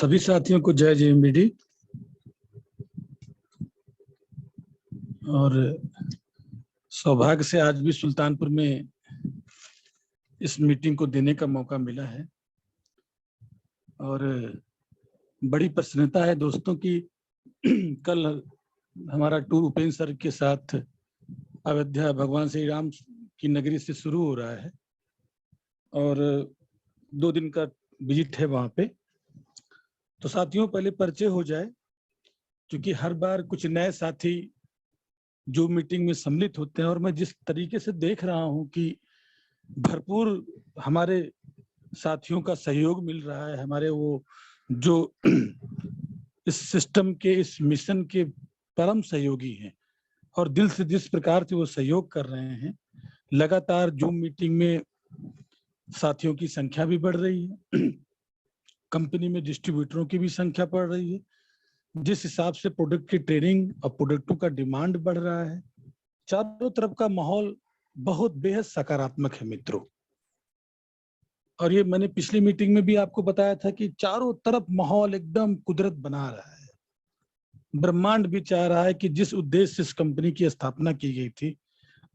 सभी साथियों को जय जेएमबीडी। और सौभाग्य से आज भी सुल्तानपुर में इस मीटिंग को देने का मौका मिला है और बड़ी प्रसन्नता है दोस्तों की कल हमारा टूर उपेंद्र सर के साथ अयोध्या भगवान श्री राम की नगरी से शुरू हो रहा है और 2 दिन का विजिट है वहाँ पे। तो साथियों पहले परिचय हो जाए, क्योंकि हर बार कुछ नए साथी जो मीटिंग में सम्मिलित होते हैं और मैं जिस तरीके से देख रहा हूँ कि भरपूर हमारे साथियों का सहयोग मिल रहा है, हमारे वो जो इस सिस्टम के इस मिशन के परम सहयोगी हैं और दिल से जिस प्रकार से वो सहयोग कर रहे हैं, लगातार जूम मीटिंग में साथियों की संख्या भी बढ़ रही है, कंपनी में डिस्ट्रीब्यूटरों की भी संख्या बढ़ रही है, जिस हिसाब से प्रोडक्ट की ट्रेनिंग और प्रोडक्टों का डिमांड बढ़ रहा है, चारों तरफ का माहौल बहुत बेहद सकारात्मक है मित्रों। और ये मैंने पिछली मीटिंग में भी आपको बताया था कि चारों तरफ माहौल एकदम कुदरत बना रहा है। ब्रह्मांड भी चाह रहा है कि जिस उद्देश्य से इस कंपनी की स्थापना की गई थी,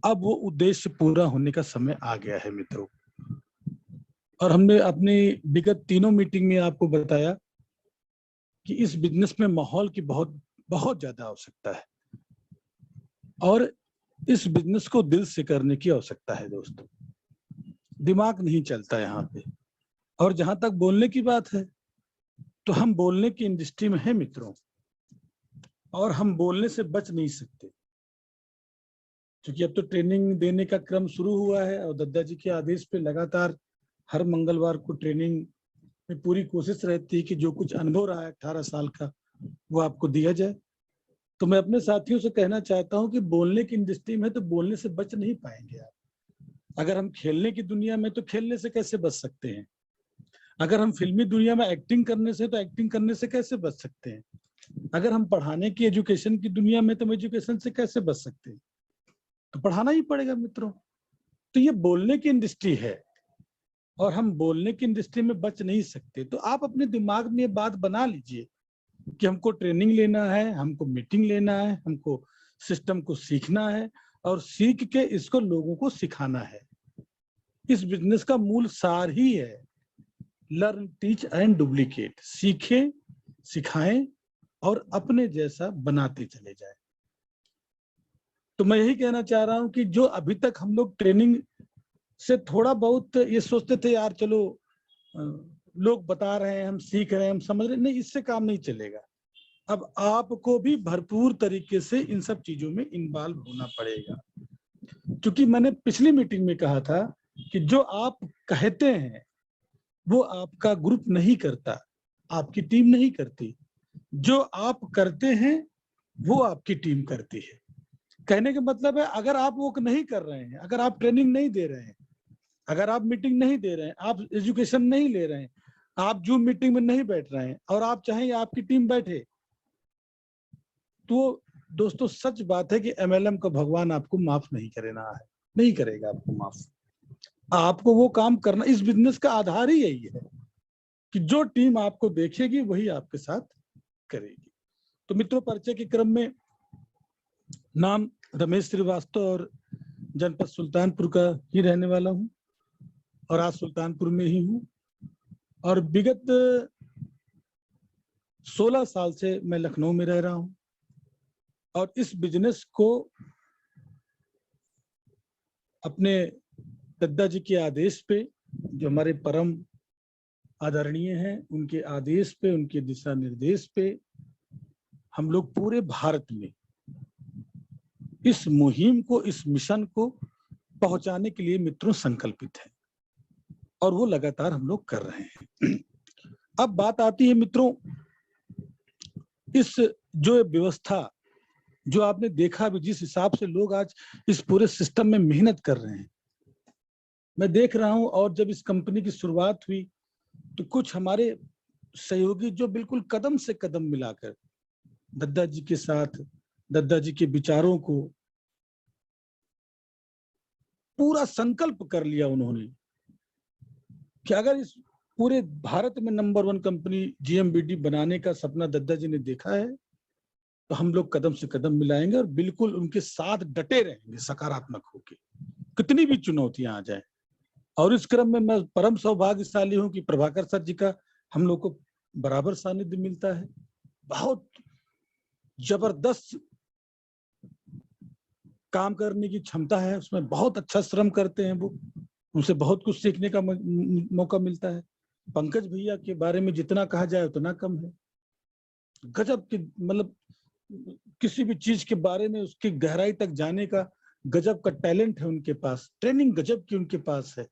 अब वो उद्देश्य पूरा होने का समय आ गया है मित्रों। और हमने अपनी विगत 3 मीटिंग में आपको बताया कि इस बिजनेस में माहौल की बहुत बहुत ज्यादा आवश्यकता है और इस बिजनेस को दिल से करने की आवश्यकता है दोस्तों। दिमाग नहीं चलता यहाँ पे। और जहां तक बोलने की बात है तो हम बोलने की इंडस्ट्री में है मित्रों, और हम बोलने से बच नहीं सकते, क्योंकि अब तो ट्रेनिंग देने का क्रम शुरू हुआ है और दद्दा जी के आदेश पे लगातार हर मंगलवार को ट्रेनिंग में पूरी कोशिश रहती है कि जो कुछ अनुभव रहा है 18 साल का वो आपको दिया जाए। तो मैं अपने साथियों से कहना चाहता हूं कि बोलने की इंडस्ट्री में तो बोलने से बच नहीं पाएंगे आप। अगर हम खेलने की दुनिया में तो खेलने से कैसे बच सकते हैं, अगर हम फिल्मी दुनिया में एक्टिंग करने से तो एक्टिंग करने से कैसे बच सकते हैं, अगर हम पढ़ाने की एजुकेशन की दुनिया में तो हम एजुकेशन से कैसे बच सकते हैं, तो पढ़ाना ही पड़ेगा मित्रों। तो ये बोलने की इंडस्ट्री है और हम बोलने की इंडस्ट्री में बच नहीं सकते। तो आप अपने दिमाग में ये बात बना लीजिए कि हमको ट्रेनिंग लेना है, हमको मीटिंग लेना है, हमको सिस्टम को सीखना है और सीख के इसको लोगों को सिखाना है। इस बिजनेस का मूल सार ही है लर्न टीच एंड डुप्लीकेट। सीखें, सिखाएं और अपने जैसा बनाते चले जाएं। तो मैं यही कहना चाह रहा हूं कि जो अभी तक हम लोग ट्रेनिंग से थोड़ा बहुत ये सोचते थे यार चलो लोग बता रहे हैं, हम सीख रहे हैं, हम समझ रहे हैं, नहीं, इससे काम नहीं चलेगा। अब आपको भी भरपूर तरीके से इन सब चीजों में इन्वॉल्व होना पड़ेगा, क्योंकि मैंने पिछली मीटिंग में कहा था कि जो आप कहते हैं वो आपका ग्रुप नहीं करता, आपकी टीम नहीं करती, जो आप करते हैं वो आपकी टीम करती है। कहने का मतलब है अगर आप वो नहीं कर रहे हैं, अगर आप ट्रेनिंग नहीं दे रहे हैं, अगर आप मीटिंग नहीं दे रहे हैं, आप एजुकेशन नहीं ले रहे हैं, आप जूम मीटिंग में नहीं बैठ रहे हैं और आप चाहें आपकी टीम बैठे, तो दोस्तों सच बात है कि एमएलएम का भगवान आपको माफ नहीं करेना है, नहीं करेगा आपको माफ। आपको वो काम करना, इस बिजनेस का आधार ही यही है कि जो टीम आपको देखेगी वही आपके साथ करेगी। तो मित्रों, परिचय के क्रम में नाम रमेश श्रीवास्तव और जनपद सुल्तानपुर का ही रहने वाला हूं और आज सुल्तानपुर में ही हूं और विगत 16 साल से मैं लखनऊ में रह रहा हूं और इस बिजनेस को अपने दद्दा जी के आदेश पे, जो हमारे परम आदरणीय हैं, उनके आदेश पे, उनके दिशा निर्देश पे हम लोग पूरे भारत में इस मुहिम को, इस मिशन को पहुंचाने के लिए मित्रों संकल्पित हैं और वो लगातार हम लोग कर रहे हैं। अब बात आती है मित्रों, इस जो व्यवस्था जो आपने देखा भी, जिस हिसाब से लोग आज इस पूरे सिस्टम में मेहनत कर रहे हैं, मैं देख रहा हूं। और जब इस कंपनी की शुरुआत हुई तो कुछ हमारे सहयोगी जो बिल्कुल कदम से कदम मिलाकर दद्दा जी के साथ, दद्दा जी के विचारों को पूरा संकल्प कर लिया उन्होंने कि अगर इस पूरे भारत में नंबर 1 कंपनी GMBD बनाने का सपना दद्दा जी ने देखा है, तो हम लोग कदम से कदम मिलाएंगे और बिल्कुल उनके साथ डटे रहेंगे सकारात्मक होके, कितनी भी चुनौतियां आ जाए। और इस क्रम में मैं परम सौभाग्यशाली हूं कि प्रभाकर सर जी का हम लोग को बराबर सानिध्य मिलता है। बहुत जबरदस्त काम करने की क्षमता है, उसमें बहुत अच्छा श्रम करते हैं वो, उनसे बहुत कुछ सीखने का मौका मिलता है। पंकज भैया के बारे में जितना कहा जाए उतना कम है। गजब की, मतलब किसी भी चीज के बारे में उसकी गहराई तक जाने का गजब का टैलेंट है उनके पास, ट्रेनिंग गजब की उनके पास है,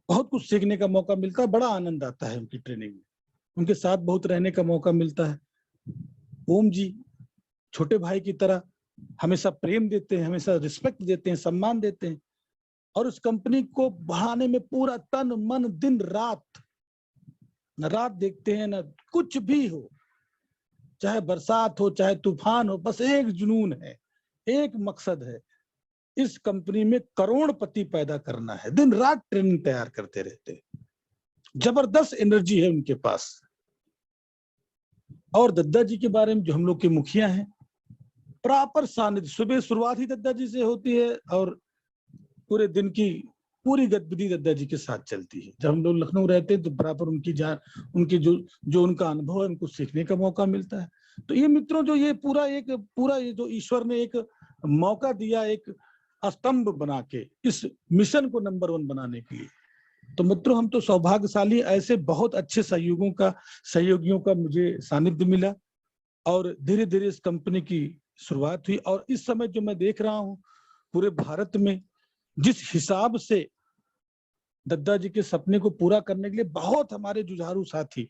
बहुत कुछ सीखने का मौका मिलता है, बड़ा आनंद आता है उनकी ट्रेनिंग में, उनके साथ बहुत रहने का मौका मिलता है। ओम जी छोटे भाई की तरह हमेशा प्रेम देते हैं, हमेशा रिस्पेक्ट देते हैं, सम्मान देते हैं, और उस कंपनी को बढ़ाने में पूरा तन मन दिन रात, न रात देखते हैं न कुछ भी हो, चाहे बरसात हो चाहे तूफान हो, बस एक जुनून है, एक मकसद है, इस कंपनी में करोड़पति पैदा करना है। दिन रात ट्रेनिंग तैयार करते रहते हैं, जबरदस्त एनर्जी है उनके पास। और दद्दा जी के बारे में जो हम लोग के मुखिया हैं, प्रॉपर सानिध्य, सुबह शुरुआत ही दद्दा जी से होती है और पूरे दिन की पूरी गतिविधि दद्दा जी के साथ चलती है। जब हम लोग लखनऊ रहते हैं तो बराबर उनकी उनकी जो उनका अनुभव है उनको सीखने का मौका मिलता है। तो ये मित्रों, जो ये पूरा ये जो ईश्वर ने एक मौका दिया, एक स्तंभ बना के इस मिशन को नंबर 1 बनाने के लिए, तो मित्रों हम तो सौभाग्यशाली, ऐसे बहुत अच्छे सहयोगियों का मुझे सानिध्य मिला और धीरे धीरे इस कंपनी की शुरुआत हुई। और इस समय जो मैं देख रहा हूँ पूरे भारत में, जिस हिसाब से दद्दा जी के सपने को पूरा करने के लिए बहुत हमारे जुझारू साथी,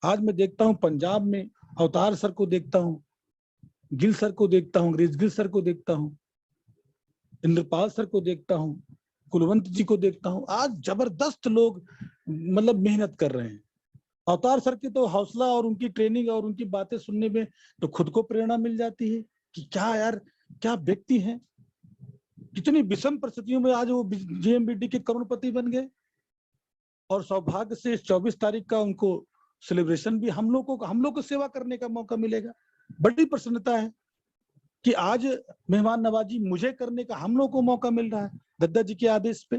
आज मैं देखता हूँ पंजाब में अवतार सर को देखता हूँ, गिल सर को देखता हूँ, अंग्रेज गिल सर को देखता हूँ, इंद्रपाल सर को देखता हूँ, कुलवंत जी को देखता हूँ। आज जबरदस्त लोग मतलब मेहनत कर रहे हैं। अवतार सर की तो हौसला और उनकी ट्रेनिंग और उनकी बातें सुनने में तो खुद को प्रेरणा मिल जाती है कि क्या यार, क्या व्यक्ति हैं, कितनी विषम परिस्थितियों में आज वो GMBD के करोड़पति बन गए। और सौभाग्य से इस 24 तारीख का उनको सेलिब्रेशन भी हम लोग को सेवा करने का मौका मिलेगा। बड़ी प्रसन्नता है कि आज मेहमान नवाजी मुझे करने का हम लोग को मौका मिल रहा है दद्दा जी के आदेश पे।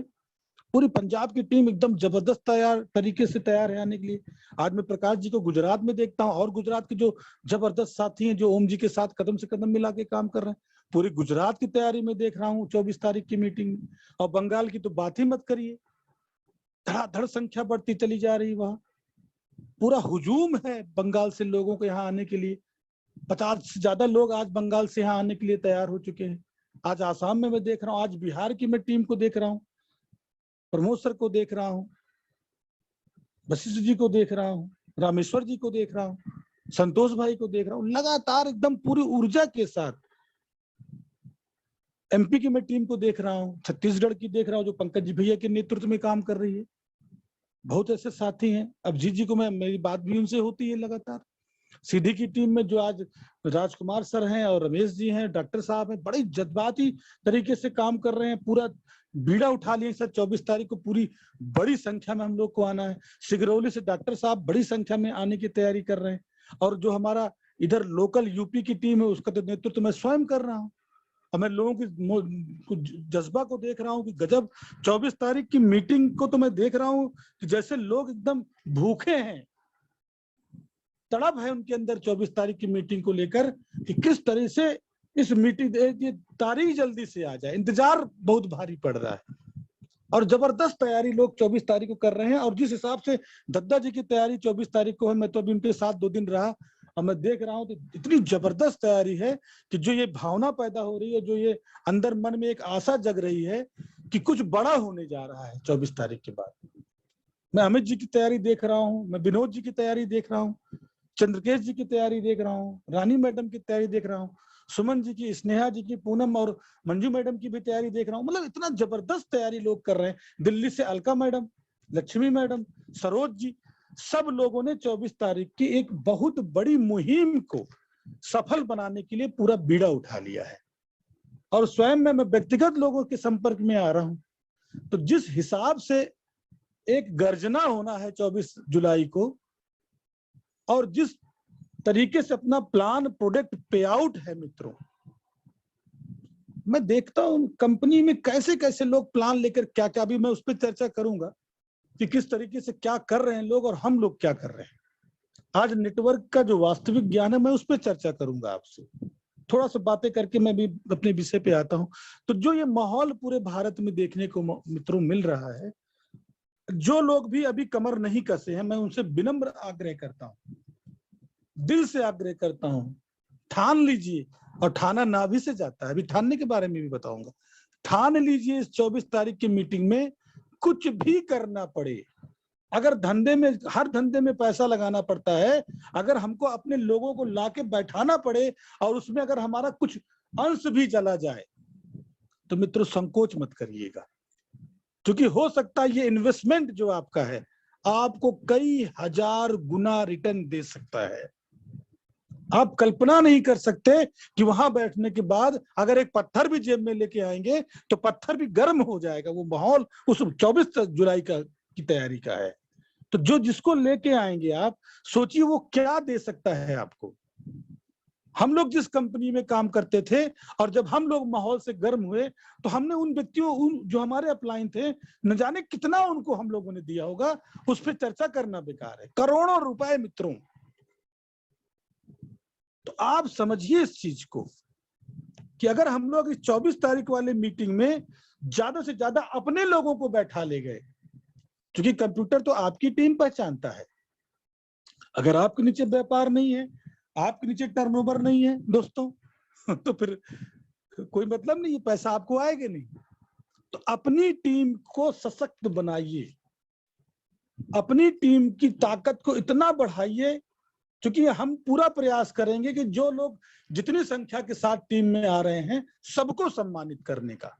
पूरी पंजाब की टीम एकदम जबरदस्त तरीके से तैयार है आने के लिए। आज मैं प्रकाश जी को गुजरात में देखता हूँ और गुजरात के जो जबरदस्त साथी हैं जो ओम जी के साथ कदम से कदम मिला के काम कर रहे हैं, पूरी गुजरात की तैयारी में देख रहा हूँ 24 तारीख की मीटिंग में। और बंगाल की तो बात ही मत करिए, धड़ाधड़ संख्या बढ़ती चली जा रही, वहां पूरा हुजूम है बंगाल से लोगों को यहाँ आने के लिए। 50 से ज्यादा लोग आज बंगाल से यहाँ आने के लिए तैयार हो चुके हैं। आज आसाम में मैं देख रहा हूँ, आज बिहार की मैं टीम को देख रहा हूँ, प्रमोद सर को देख रहा हूँ, वशिष्ठ जी को देख रहा हूँ, रामेश्वर जी को देख रहा हूँ, संतोष भाई को देख रहा हूँ, लगातार एकदम पूरी ऊर्जा के साथ। MP की मैं टीम को देख रहा हूँ, छत्तीसगढ़ की देख रहा हूँ जो पंकज जी भैया के नेतृत्व में काम कर रही है। बहुत ऐसे साथी हैं। अभिजीत जी को मेरी बात भी उनसे होती है लगातार। सीधी की टीम में जो आज राजकुमार सर हैं और रमेश जी हैं, डॉक्टर साहब हैं, बड़े जज्बाती तरीके से काम कर रहे हैं, पूरा बीड़ा उठा लिए सर। 24 तारीख को पूरी बड़ी संख्या में हम लोग को आना है। सिगरौली से डॉक्टर साहब बड़ी संख्या में आने की तैयारी कर रहे हैं। और जो हमारा इधर लोकल यूपी की टीम है उसका तो नेतृत्व मैं स्वयं कर रहा हूँ। और मैं लोगों की जज्बा को देख रहा हूँ कि गजब। 24 तारीख की मीटिंग को तो मैं देख रहा हूँ कि जैसे लोग एकदम भूखे हैं, तड़प है उनके अंदर 24 तारीख की मीटिंग को लेकर कि किस तरह से इस मीटिंग ये तारीख जल्दी से आ जाए। इंतजार बहुत भारी पड़ रहा है और जबरदस्त तैयारी लोग 24 तारीख को कर रहे हैं। और जिस हिसाब से दद्दा जी की तैयारी 24 तारीख को है, मैं तो अभी उनके साथ 2 दिन रहा और मैं देख रहा हूं तो इतनी जबरदस्त तैयारी है कि जो ये भावना पैदा हो रही है, जो ये अंदर मन में एक आशा जग रही है कि कुछ बड़ा होने जा रहा है 24 तारीख के बाद। मैं अमित जी की तैयारी देख रहा हूँ, मैं विनोद जी की तैयारी देख रहा हूँ, चंद्रकेश जी की तैयारी देख रहा हूँ, रानी मैडम की तैयारी देख रहा हूँ, सुमन जी की, स्नेहा जी की, पूनम और मंजू मैडम की भी तैयारी देख रहा हूँ। मतलब इतना जबरदस्त तैयारी लोग कर रहे हैं। दिल्ली से अलका मैडम, लक्ष्मी मैडम, सरोज जी, सब लोगों ने 24 तारीख की एक बहुत बड़ी मुहिम को सफल बनाने के लिए पूरा बीड़ा उठा लिया है। और स्वयं मैं व्यक्तिगत लोगों के संपर्क में आ रहा हूं, तो जिस हिसाब से एक गर्जना होना है 24 जुलाई को, और जिस तरीके से अपना प्लान प्रोडक्ट पे आउट है मित्रों, मैं देखता हूं कंपनी में कैसे कैसे लोग प्लान लेकर क्या क्या, भी मैं उस पर चर्चा करूंगा कि किस तरीके से क्या कर रहे हैं लोग और हम लोग क्या कर रहे हैं। आज नेटवर्क का जो वास्तविक ज्ञान है मैं उस पर चर्चा करूंगा आपसे। थोड़ा सा बातें करके मैं भी अपने विषय पे आता हूं। तो जो ये माहौल पूरे भारत में देखने को मित्रों मिल रहा है, जो लोग भी अभी कमर नहीं कसे हैं, मैं उनसे विनम्र आग्रह करता हूं, दिल से आग्रह करता हूं, ठान लीजिए। और ठाना नाभि से जाता है, अभी ठानने के बारे में भी बताऊंगा। ठान लीजिए इस 24 तारीख की मीटिंग में कुछ भी करना पड़े, अगर धंधे में, हर धंधे में पैसा लगाना पड़ता है, अगर हमको अपने लोगों को लाके बैठाना पड़े और उसमें अगर हमारा कुछ अंश भी चला जाए, तो मित्रों संकोच मत करिएगा, क्योंकि हो सकता है ये इन्वेस्टमेंट जो आपका है आपको कई हजार गुना रिटर्न दे सकता है। आप कल्पना नहीं कर सकते कि वहां बैठने के बाद अगर एक पत्थर भी जेब में लेके आएंगे तो पत्थर भी गर्म हो जाएगा। वो माहौल उस 24 जुलाई की तैयारी का है। तो जो जिसको लेके आएंगे आप सोचिए वो क्या दे सकता है आपको। हम लोग जिस कंपनी में काम करते थे और जब हम लोग माहौल से गर्म हुए तो हमने उन व्यक्तियों, उन जो हमारे अपलाइन थे, न जाने कितना उनको हम लोगों ने दिया होगा, उस पर चर्चा करना बेकार है। करोड़ों रुपए मित्रों। तो आप समझिए इस चीज को कि अगर हम लोग इस 24 तारीख वाले मीटिंग में ज्यादा से ज्यादा अपने लोगों को बैठा ले गए, क्योंकि कंप्यूटर तो आपकी टीम पहचानता है। अगर आपके नीचे व्यापार नहीं है, आपके नीचे टर्नओवर नहीं है दोस्तों, तो फिर कोई मतलब नहीं है, पैसा आपको आएगा नहीं। तो अपनी टीम को सशक्त बनाइए, अपनी टीम की ताकत को इतना बढ़ाइए, क्योंकि हम पूरा प्रयास करेंगे कि जो लोग जितनी संख्या के साथ टीम में आ रहे हैं सबको सम्मानित करने का।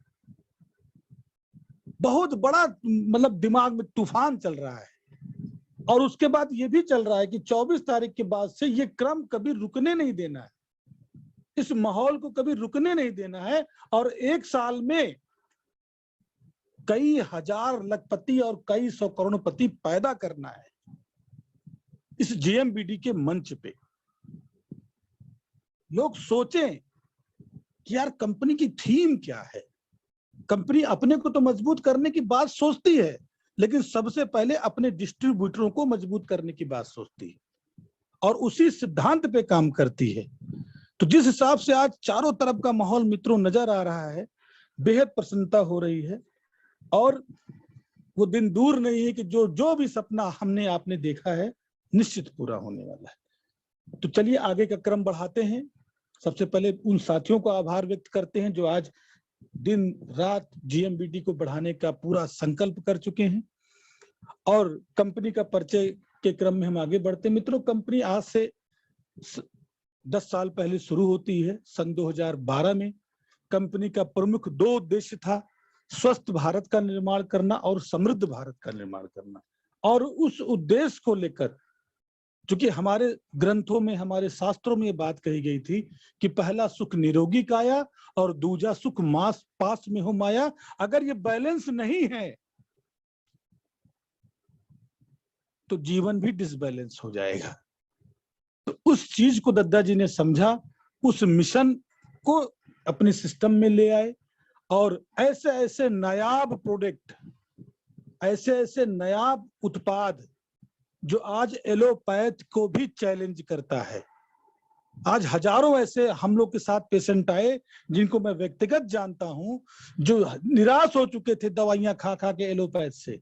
बहुत बड़ा मतलब दिमाग में तूफान चल रहा है। और उसके बाद ये भी चल रहा है कि 24 तारीख के बाद से ये क्रम कभी रुकने नहीं देना है, इस माहौल को कभी रुकने नहीं देना है। और एक साल में कई हजार लखपति और कई सौ करोड़पति पैदा करना है इस जीएमबीडी के मंच पे। लोग सोचें कि यार कंपनी की थीम क्या है। कंपनी अपने को तो मजबूत करने की बात सोचती है, लेकिन सबसे पहले अपने डिस्ट्रीब्यूटरों को मजबूत करने की बात सोचती है और उसी सिद्धांत पे काम करती है। तो जिस हिसाब से आज चारों तरफ का माहौल मित्रों नजर आ रहा है, बेहद प्रसन्नता हो रही है। और वो दिन दूर नहीं है कि जो जो भी सपना हमने आपने देखा है निश्चित पूरा होने वाला है। तो चलिए आगे का क्रम बढ़ाते हैं। सबसे पहले उन साथियों को आभार व्यक्त करते हैं जो आज दिन रात जीएमबीडी को बढ़ाने का पूरा संकल्प कर चुके हैं। और कंपनी का परिचय के क्रम में हम आगे बढ़ते हैं। मित्रों, कंपनी आज से 10 साल पहले शुरू होती है। सन 2012 में कंपनी का प्रमुख 2 उद्देश्य था, स्वस्थ भारत का निर्माण करना और समृद्ध भारत का निर्माण करना। और उस उद्देश्य को लेकर, क्योंकि हमारे ग्रंथों में, हमारे शास्त्रों में ये बात कही गई थी कि पहला सुख निरोगी काया और दूजा सुख मास पास में हो माया। अगर ये बैलेंस नहीं है तो जीवन भी डिसबैलेंस हो जाएगा। तो उस चीज को दद्दा जी ने समझा, उस मिशन को अपने सिस्टम में ले आए और ऐसे ऐसे नायाब प्रोडक्ट, ऐसे ऐसे नायाब उत्पाद जो आज एलोपैथ को भी चैलेंज करता है। आज हजारों ऐसे हम लोग के साथ पेशेंट आए जिनको मैं व्यक्तिगत जानता हूं, जो निराश हो चुके थे दवाइयां खा खा के एलोपैथ से।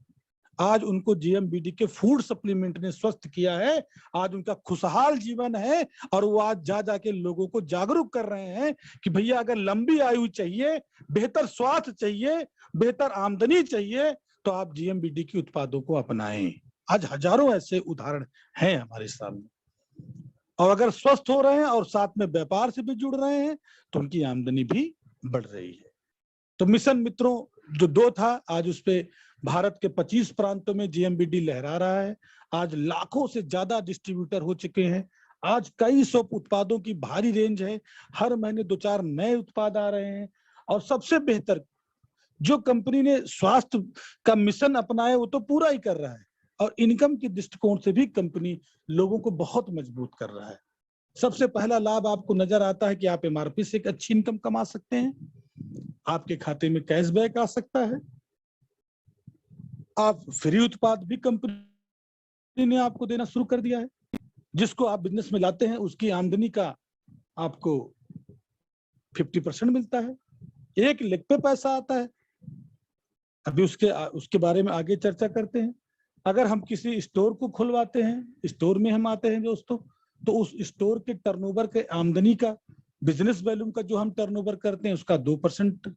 आज उनको जीएमबीडी के फूड सप्लीमेंट ने स्वस्थ किया है। आज उनका खुशहाल जीवन है और वो आज जा जाके लोगों को जागरूक कर रहे हैं कि भैया अगर लंबी आयु चाहिए, बेहतर स्वास्थ्य चाहिए, बेहतर आमदनी चाहिए, तो आप जीएमबीडी के उत्पादों को अपनाएं। आज हजारों ऐसे उदाहरण हैं हमारे सामने। और अगर स्वस्थ हो रहे हैं और साथ में व्यापार से भी जुड़ रहे हैं तो उनकी आमदनी भी बढ़ रही है। तो मिशन मित्रों जो 2 था, आज उस पे भारत के 25 प्रांतों में जीएमबीडी लहरा रहा है। आज लाखों से ज्यादा डिस्ट्रीब्यूटर हो चुके हैं। आज कई सौ उत्पादों की भारी रेंज है। हर महीने 2-4 नए उत्पाद आ रहे हैं। और सबसे बेहतर जो कंपनी ने स्वास्थ्य का मिशन अपनाया वो तो पूरा ही कर रहा है, और इनकम के दृष्टिकोण से भी कंपनी लोगों को बहुत मजबूत कर रहा है। सबसे पहला लाभ आपको नजर आता है कि आप एमआरपी से एक अच्छी इनकम कमा सकते हैं, आपके खाते में कैशबैक आ सकता है, आप फ्री उत्पाद भी कंपनी ने आपको देना शुरू कर दिया है, जिसको आप बिजनेस में लाते हैं उसकी आमदनी का आपको 50% मिलता है, 1 लेग पे पैसा आता है। अभी उसके बारे में आगे चर्चा करते हैं। अगर हम किसी स्टोर को खुलवाते हैं, स्टोर में हम आते हैं दोस्तों, तो उस स्टोर के टर्नओवर के आमदनी का, बिजनेस वैल्यूम का जो हम टर्नओवर करते हैं उसका 2%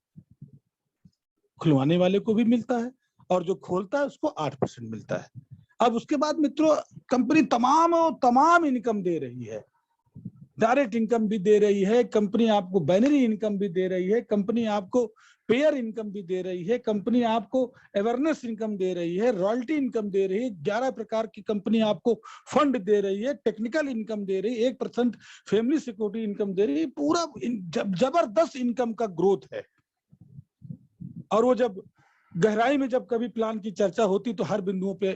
खुलवाने वाले को भी मिलता है, और जो खोलता है उसको 8% मिलता है। अब उसके बाद मित्रों कंपनी तमाम इनकम दे रही है, डायरेक्ट इनकम भी दे रही है, कंपनी आपको बाइनरी इनकम भी दे रही है, कंपनी आपको पेयर इनकम भी दे रही है, कंपनी आपको अवेयरनेस इनकम दे रही है, रॉयल्टी इनकम दे रही है, 11 प्रकार की कंपनी आपको फंड दे रही है, टेक्निकल इनकम दे रही है, 1% फैमिली सिक्योरिटी इनकम दे रही है। पूरा जबरदस्त इनकम का ग्रोथ है। और वो जब गहराई में जब कभी प्लान की चर्चा होती तो हर बिंदुओं पे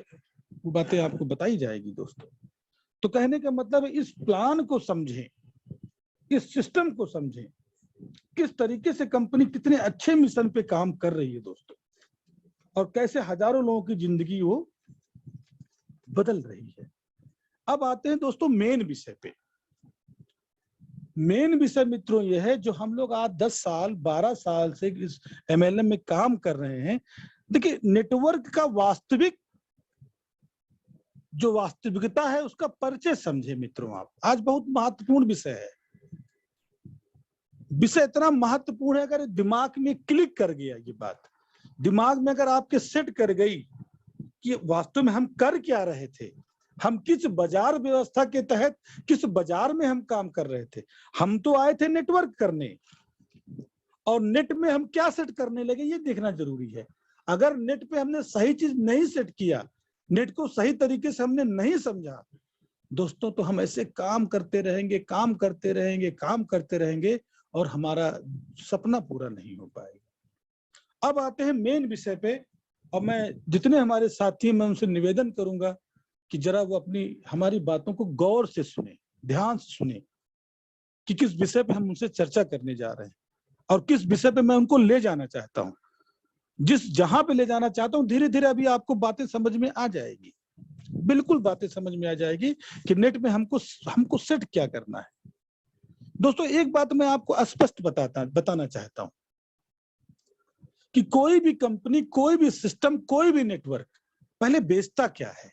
वो बातें आपको बताई जाएगी दोस्तों। तो कहने का मतलब है इस प्लान को समझें, इस सिस्टम को समझें, किस तरीके से कंपनी कितने अच्छे मिशन पे काम कर रही है दोस्तों, और कैसे हजारों लोगों की जिंदगी वो बदल रही है। अब आते हैं दोस्तों मेन विषय पे। मेन विषय मित्रों ये है, जो हम लोग आज 10 साल 12 साल से इस एमएलएम में काम कर रहे हैं। देखिए नेटवर्क का जो वास्तविकता है उसका परिचय समझे मित्रों आप। आज बहुत महत्वपूर्ण विषय है, विषय इतना महत्वपूर्ण है, अगर दिमाग में क्लिक कर गया ये बात, दिमाग में अगर आपके सेट कर गई कि वास्तव में हम कर क्या रहे थे, हम किस बाजार व्यवस्था के तहत किस बाजार में हम काम कर रहे थे। हम तो आए थे नेटवर्क करने, और नेट में हम क्या सेट करने लगे ये देखना जरूरी है। अगर नेट पे हमने सही चीज नहीं सेट किया, नेट को सही तरीके से हमने नहीं समझा दोस्तों, तो हम ऐसे काम करते रहेंगे और हमारा सपना पूरा नहीं हो पाएगा। अब आते हैं मेन विषय पे, और मैं जितने हमारे साथी मैं उनसे निवेदन करूंगा कि जरा वो हमारी बातों को गौर से सुने, ध्यान से सुने कि किस विषय पे हम उनसे चर्चा करने जा रहे हैं और किस विषय पे मैं उनको ले जाना चाहता हूं। जहां पे ले जाना चाहता हूं धीरे धीरे अभी आपको बातें समझ में आ जाएगी, बिल्कुल बातें समझ में आ जाएगी कि नेट में हमको सेट क्या करना है। दोस्तों एक बात मैं आपको स्पष्ट बताना चाहता हूं कि कोई भी कंपनी, कोई भी सिस्टम, कोई भी नेटवर्क पहले बेचता क्या है,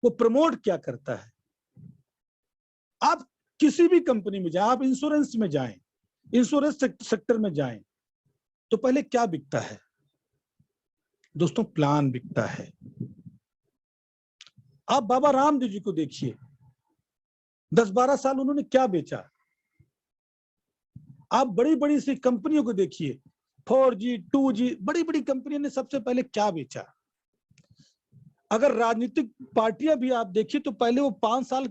वो प्रमोट क्या करता है। आप किसी भी कंपनी में जाए, आप इंश्योरेंस में जाएं, इंश्योरेंस सेक्टर में जाएं, तो पहले क्या बिकता है दोस्तों? प्लान बिकता है। आप बाबा रामदेव जी को देखिए, 10-12 साल उन्होंने क्या बेचा। आप बड़ी बड़ी सी कंपनियों को देखिए, 4G 2G बड़ी बड़ी कंपनियों ने सबसे पहले क्या बेचा। अगर राजनीतिक पार्टियां भी आप देखिए तो पहले वो 5 साल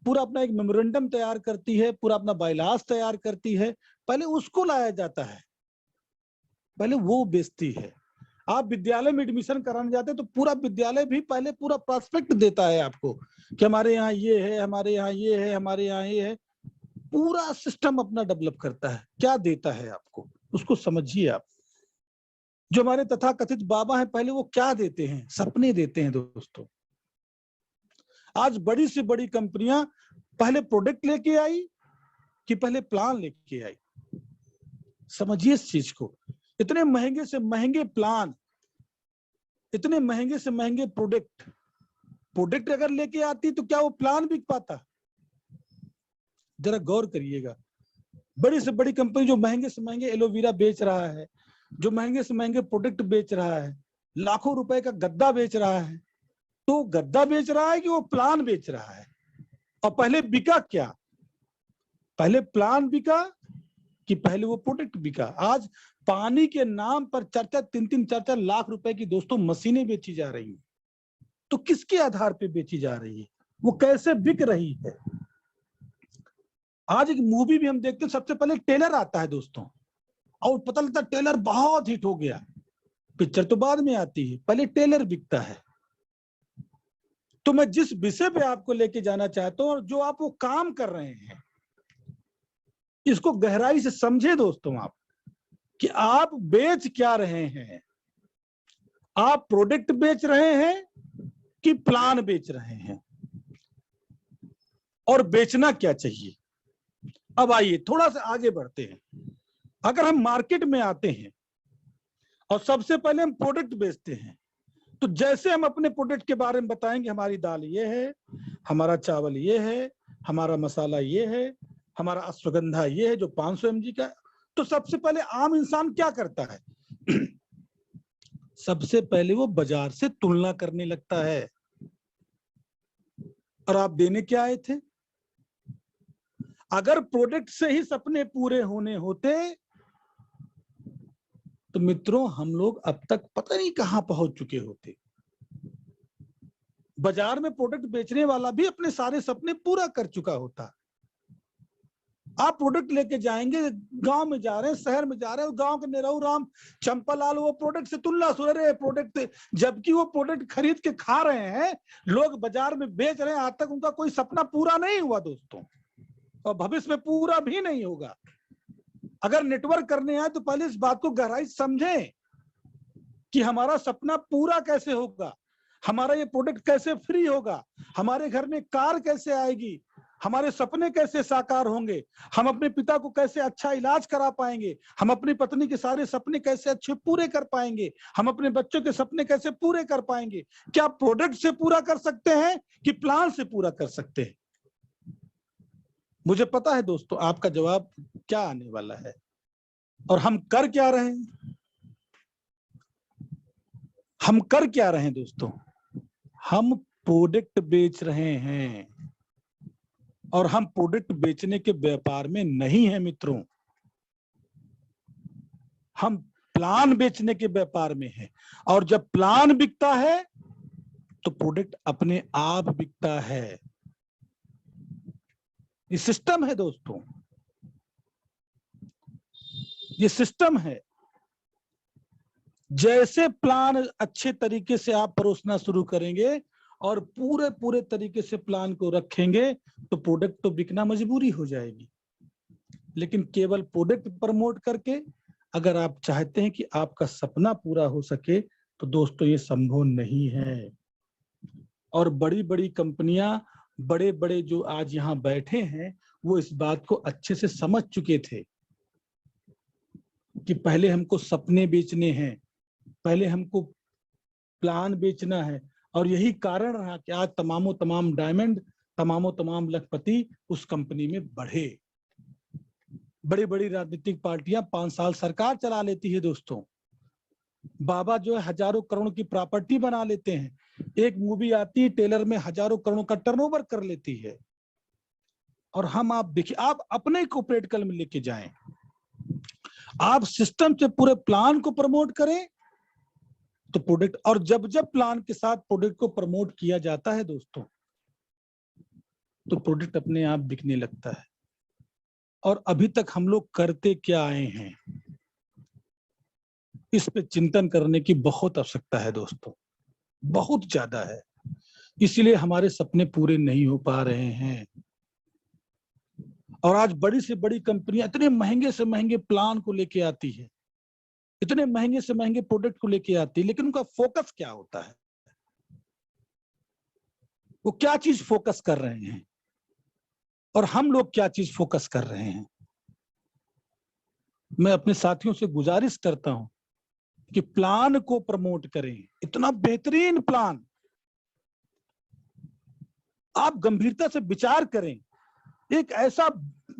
पूरा अपना एक मेमोरेंडम तैयार करती है, पूरा अपना बायलॉज तैयार करती है, पहले उसको लाया जाता है, पहले वो बेचती है। आप विद्यालय में एडमिशन कराने जाते हैं तो पूरा विद्यालय भी पहले पूरा प्रोस्पेक्ट देता है आपको कि हमारे यहाँ ये है, हमारे यहाँ ये है, हमारे यहाँ ये है। पूरा सिस्टम अपना डेवलप करता है। क्या देता है आपको, उसको समझिए आप। जो हमारे तथाकथित बाबा हैं पहले वो क्या देते हैं? सपने देते हैं दोस्तों। आज बड़ी से बड़ी कंपनियां पहले प्रोडक्ट लेके आई कि पहले प्लान लेके आई? समझिए इस चीज को। इतने महंगे से महंगे प्लान, इतने महंगे से महंगे प्रोडक्ट अगर लेके आती तो क्या वो प्लान बिक पाता? जरा गौर करिएगा। बड़ी से बड़ी कंपनी जो महंगे से महंगे एलोवेरा बेच रहा है, जो महंगे से महंगे प्रोडक्ट बेच रहा है, लाखों रुपए का गद्दा बेच रहा है, तो गद्दा बेच रहा है कि वो प्लान बेच रहा है? और पहले बिका क्या? पहले प्लान बिका कि पहले वो प्रोडक्ट बिका? आज पानी के नाम पर 3-4 लाख रुपए की दोस्तों मशीनें बेची जा रही हैं। तो किसके आधार पे बेची जा रही है? वो कैसे बिक रही है? आज एक मूवी भी हम देखते हैं, सबसे पहले ट्रेलर आता है दोस्तों, और पता लगता टेलर बहुत हिट हो गया। पिक्चर तो बाद में आती है, पहले टेलर बिकता है। तो मैं जिस विषय पे आपको लेके जाना चाहता हूं और जो आप वो काम कर रहे हैं, इसको गहराई से समझे दोस्तों आप, कि आप बेच क्या रहे हैं। आप प्रोडक्ट बेच रहे हैं कि प्लान बेच रहे हैं, और बेचना क्या चाहिए। अब आइए थोड़ा सा आगे बढ़ते हैं। अगर हम मार्केट में आते हैं और सबसे पहले हम प्रोडक्ट बेचते हैं, तो जैसे हम अपने प्रोडक्ट के बारे में बताएंगे, हमारी दाल ये है, हमारा चावल ये है, हमारा मसाला ये है, हमारा अश्वगंधा ये है जो 500 mg का, तो सबसे पहले आम इंसान क्या करता है? सबसे पहले वो बाजार से तुलना करने लगता है। और आप देने क्या आए थे? अगर प्रोडक्ट से ही सपने पूरे होने होते तो मित्रों हम लोग अब तक पता नहीं कहां पहुंच चुके होते। बाजार में प्रोडक्ट बेचने वाला भी अपने सारे सपने पूरा कर चुका होता। आप प्रोडक्ट लेके जाएंगे, गांव में जा रहे हैं, शहर में जा रहे हैं, गांव के निरहु राम चंपालाल वो प्रोडक्ट से तुलना सुन रहे हैं प्रोडक्ट, जबकि वो प्रोडक्ट खरीद के खा रहे हैं, लोग बाजार में बेच रहे हैं। आज तक उनका कोई सपना पूरा नहीं हुआ दोस्तों, और भविष्य में पूरा भी नहीं होगा। अगर नेटवर्क करने आए तो पहले इस बात को गहराई समझें कि हमारा सपना पूरा कैसे होगा, हमारा ये प्रोडक्ट कैसे फ्री होगा, हमारे घर में कार कैसे आएगी, हमारे सपने कैसे साकार होंगे, हम अपने पिता को कैसे अच्छा इलाज करा पाएंगे, हम अपनी पत्नी के सारे सपने कैसे अच्छे पूरे कर पाएंगे, हम अपने बच्चों के सपने कैसे पूरे कर पाएंगे। क्या प्रोडक्ट से पूरा कर सकते हैं कि प्लान से पूरा कर सकते हैं? मुझे पता है दोस्तों आपका जवाब क्या आने वाला है। और हम कर क्या रहे हैं? हम कर क्या रहे हैं दोस्तों? हम प्रोडक्ट बेच रहे हैं, और हम प्रोडक्ट बेचने के व्यापार में नहीं है मित्रों, हम प्लान बेचने के व्यापार में है। और जब प्लान बिकता है तो प्रोडक्ट अपने आप बिकता है। ये सिस्टम है दोस्तों, ये सिस्टम है। जैसे प्लान अच्छे तरीके से आप परोसना शुरू करेंगे और पूरे पूरे तरीके से प्लान को रखेंगे तो प्रोडक्ट तो बिकना मजबूरी हो जाएगी। लेकिन केवल प्रोडक्ट प्रमोट करके अगर आप चाहते हैं कि आपका सपना पूरा हो सके तो दोस्तों ये संभव नहीं है। और बड़ी बड़ी कंपनियां, बड़े बड़े जो आज यहाँ बैठे हैं, वो इस बात को अच्छे से समझ चुके थे कि पहले हमको सपने बेचने हैं, पहले हमको प्लान बेचना है। और यही कारण रहा कि आज तमामों तमाम डायमंड, तमामों तमाम लखपति उस कंपनी में बढ़े। बड़ी बड़ी राजनीतिक पार्टियां 5 साल सरकार चला लेती है दोस्तों। बाबा जो है हजारों करोड़ की प्रॉपर्टी बना लेते हैं। एक मूवी आती है टेलर में हजारों करोड़ का टर्नओवर कर लेती है। और हम, आप देखिए, आप अपने को प्रैक्टिकल में लेके जाएं, आप सिस्टम से पूरे प्लान को प्रमोट करें तो प्रोडक्ट, और जब जब प्लान के साथ प्रोडक्ट को प्रमोट किया जाता है दोस्तों तो प्रोडक्ट अपने आप बिकने लगता है। और अभी तक हम लोग करते क्या आए हैं, इस पे चिंतन करने की बहुत आवश्यकता है दोस्तों, बहुत ज्यादा है। इसलिए हमारे सपने पूरे नहीं हो पा रहे हैं। और आज बड़ी से बड़ी कंपनियां इतने महंगे से महंगे प्लान को लेके आती है, इतने महंगे से महंगे प्रोडक्ट को लेके आती है, लेकिन उनका फोकस क्या होता है? वो क्या चीज फोकस कर रहे हैं और हम लोग क्या चीज फोकस कर रहे हैं? मैं अपने साथियों से गुजारिश करता हूं कि प्लान को प्रमोट करें। इतना बेहतरीन प्लान, आप गंभीरता से विचार करें। एक ऐसा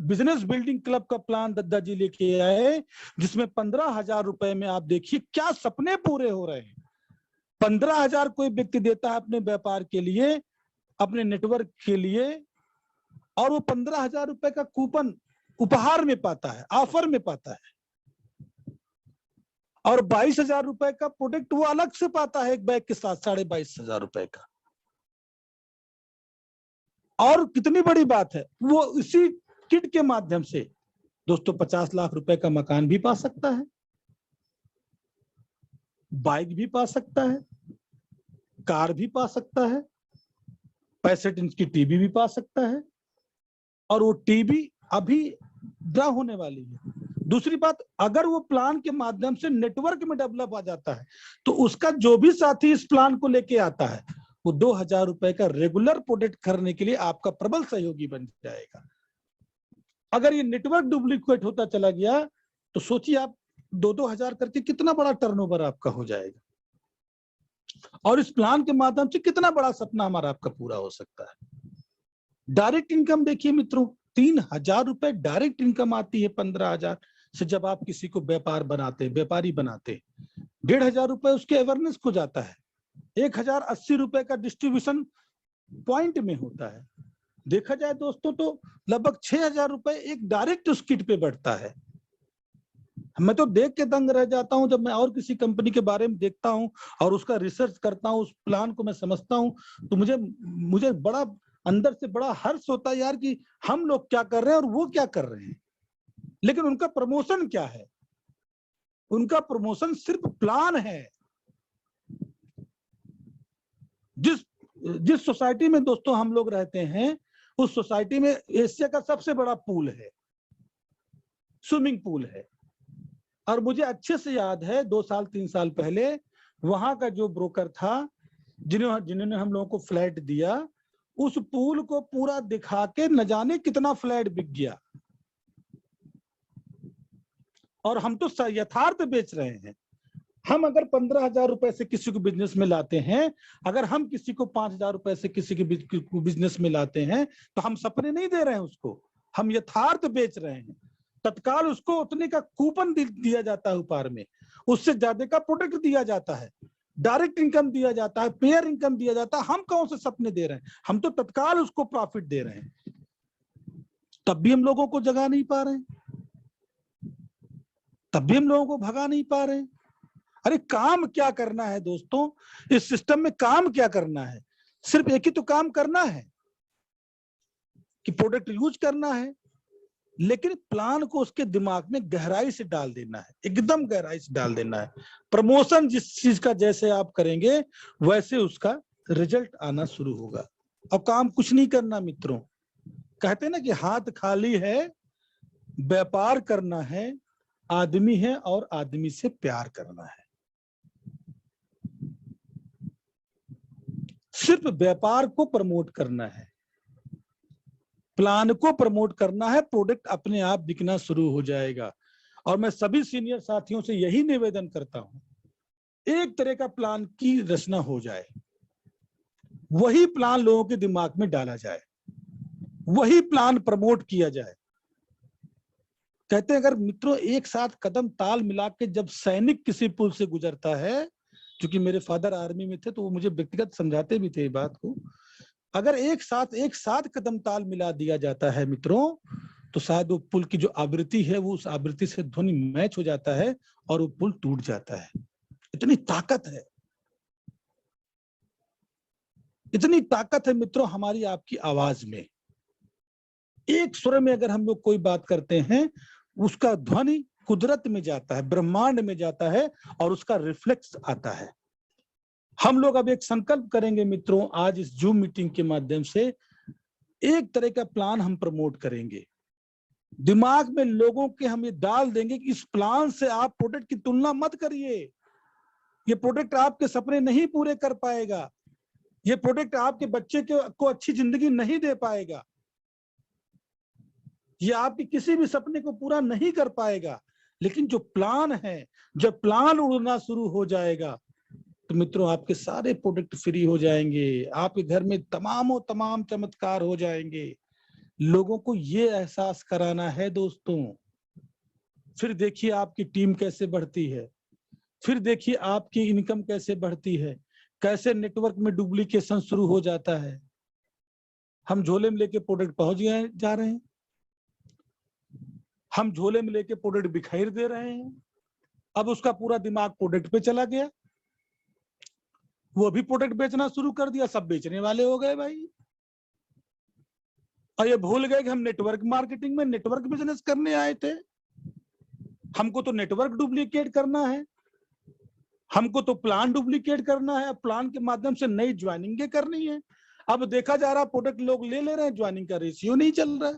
बिजनेस बिल्डिंग क्लब का प्लान दद्दा जी लेके आए जिसमें 15,000 रुपए में आप देखिए क्या सपने पूरे हो रहे हैं। 15,000 कोई व्यक्ति देता है अपने व्यापार के लिए, अपने नेटवर्क के लिए, और वो 15,000 रुपए का कूपन उपहार में पाता है, ऑफर में पाता है। और 22,000 रुपए का प्रोडक्ट वो अलग से पाता है एक बैग के साथ, 22,500 रुपए का। और कितनी बड़ी बात है, वो इसी किट के माध्यम से दोस्तों 50 लाख रुपए का मकान भी पा सकता है, बाइक भी पा सकता है, कार भी पा सकता है, 65 इंच की टीवी भी पा सकता है, और वो टीवी अभी ड्रा होने वाली है। दूसरी बात, अगर वो प्लान के माध्यम से नेटवर्क में डेवलप आ जाता है तो उसका जो भी साथी इस प्लान को लेके आता है वो 2000 रुपए का रेगुलर प्रोडक्ट करने के लिए आपका प्रबल सहयोगी बन जाएगा। अगर ये नेटवर्क डुप्लीकेट होता चला गया तो सोचिए आप 2-2 हजार करके कितना बड़ा टर्नओवर आपका हो जाएगा, और इस प्लान के माध्यम से कितना बड़ा सपना हमारा आपका पूरा हो सकता है। डायरेक्ट इनकम देखिए मित्रों, 3000 रुपए डायरेक्ट इनकम आती है 15,000 से। जब आप किसी को व्यापारी बनाते 1,500 रुपए उसके अवेयरनेस को जाता है, 1,080 रुपए का डिस्ट्रीब्यूशन पॉइंट में होता है। देखा जाए दोस्तों तो लगभग 6,000 रुपए एक डायरेक्ट उस किट पे बढ़ता है। मैं तो देख के दंग रह जाता हूं जब मैं और किसी कंपनी के बारे में देखता हूं और उसका रिसर्च करता हूं, उस प्लान को मैं समझता हूं, तो मुझे बड़ा अंदर से बड़ा हर्ष होता है यार कि हम लोग क्या कर रहे हैं और वो क्या कर रहे हैं। लेकिन उनका प्रमोशन क्या है? उनका प्रमोशन सिर्फ प्लान है। जिस सोसाइटी में दोस्तों हम लोग रहते हैं उस सोसाइटी में एशिया का सबसे बड़ा पूल है, स्विमिंग पूल है। और मुझे अच्छे से याद है 2-3 साल पहले वहां का जो ब्रोकर था जिन्होंने हम लोगों को फ्लैट दिया, उस पूल को पूरा दिखा के न जाने कितना फ्लैट बिक गया। और हम तो यथार्थ बेच रहे हैं। हम अगर 15,000 रुपए से किसी को बिजनेस में लाते हैं, अगर हम किसी को 5,000 रुपए से किसी के बिजनेस में लाते हैं तो हम सपने नहीं दे रहे हैं उसको, हम यथार्थ बेच रहे हैं। तत्काल उसको उतने का कूपन दिया जाता है उपहार में, उससे ज्यादा का प्रोडक्ट दिया जाता है, डायरेक्ट इनकम दिया जाता है, पेयर इनकम दिया जाता है। हम कौन से सपने दे रहे हैं? हम तो तत्काल उसको प्रॉफिट दे रहे हैं, तब भी हम लोगों को जगा नहीं पा रहे हैं, तब भी हम लोगों को भगा नहीं पा रहे हैं। अरे काम क्या करना है दोस्तों? इस सिस्टम में काम क्या करना है? सिर्फ एक ही तो काम करना है कि प्रोडक्ट यूज करना है, लेकिन प्लान को उसके दिमाग में गहराई से डाल देना है, एकदम गहराई से डाल देना है। प्रमोशन जिस चीज का जैसे आप करेंगे वैसे उसका रिजल्ट आना शुरू होगा। और काम कुछ नहीं करना मित्रों, कहते हैं ना कि हाथ खाली है, व्यापार करना है, आदमी है और आदमी से प्यार करना है। सिर्फ व्यापार को प्रमोट करना है, प्लान को प्रमोट करना है, प्रोडक्ट अपने आप बिकना शुरू हो जाएगा। और मैं सभी सीनियर साथियों से यही निवेदन करता हूं, एक तरह का प्लान की रचना हो जाए, वही प्लान लोगों के दिमाग में डाला जाए, वही प्लान प्रमोट किया जाए। कहते हैं अगर मित्रों एक साथ कदम ताल मिला के जब सैनिक किसी पुल से गुजरता है, क्योंकि मेरे फादर आर्मी में थे तो वो मुझे व्यक्तिगत समझाते भी थे ये बात को, अगर एक साथ कदम ताल मिला दिया जाता है मित्रों, तो शायद वो पुल की जो आवृत्ति है वो उस आवृत्ति से ध्वनि मैच हो जाता है और वो पुल टूट जाता है। इतनी ताकत है, इतनी ताकत है मित्रों हमारी आपकी आवाज में। एक स्वर में अगर हम लोग कोई बात करते हैं, उसका ध्वनि कुदरत में जाता है, ब्रह्मांड में जाता है और उसका रिफ्लेक्स आता है। हम लोग अब एक संकल्प करेंगे मित्रों, आज इस जूम मीटिंग के माध्यम से एक तरह का प्लान हम प्रमोट करेंगे। दिमाग में लोगों के हम ये डाल देंगे कि इस प्लान से आप प्रोडक्ट की तुलना मत करिए, ये प्रोडक्ट आपके सपने नहीं पूरे कर पाएगा, ये प्रोडक्ट आपके बच्चे को अच्छी जिंदगी नहीं दे पाएगा, ये आपके किसी भी सपने को पूरा नहीं कर पाएगा। लेकिन जो प्लान है, जब प्लान उड़ना शुरू हो जाएगा तो मित्रों आपके सारे प्रोडक्ट फ्री हो जाएंगे, आपके घर में तमाम चमत्कार हो जाएंगे। लोगों को ये एहसास कराना है दोस्तों। फिर देखिए आपकी टीम कैसे बढ़ती है, फिर देखिए आपकी इनकम कैसे बढ़ती है, कैसे नेटवर्क में डुप्लीकेशन शुरू हो जाता है। हम झोले में लेके प्रोडक्ट पहुंच गए जा रहे हैं, हम झोले में लेके प्रोडक्ट बिखेर दे रहे हैं, अब उसका पूरा दिमाग प्रोडक्ट पे चला गया, वो भी प्रोडक्ट बेचना शुरू कर दिया, सब बेचने वाले हो गए भाई। और ये भूल गए कि हम नेटवर्क मार्केटिंग में नेटवर्क बिजनेस करने आए थे। हमको तो नेटवर्क डुप्लीकेट करना है, हमको तो प्लान डुप्लीकेट करना है, प्लान के माध्यम से नई ज्वाइनिंग करनी है। अब देखा जा रहा प्रोडक्ट लोग ले रहे हैं, ज्वाइनिंग का रेशियो नहीं चल रहा है।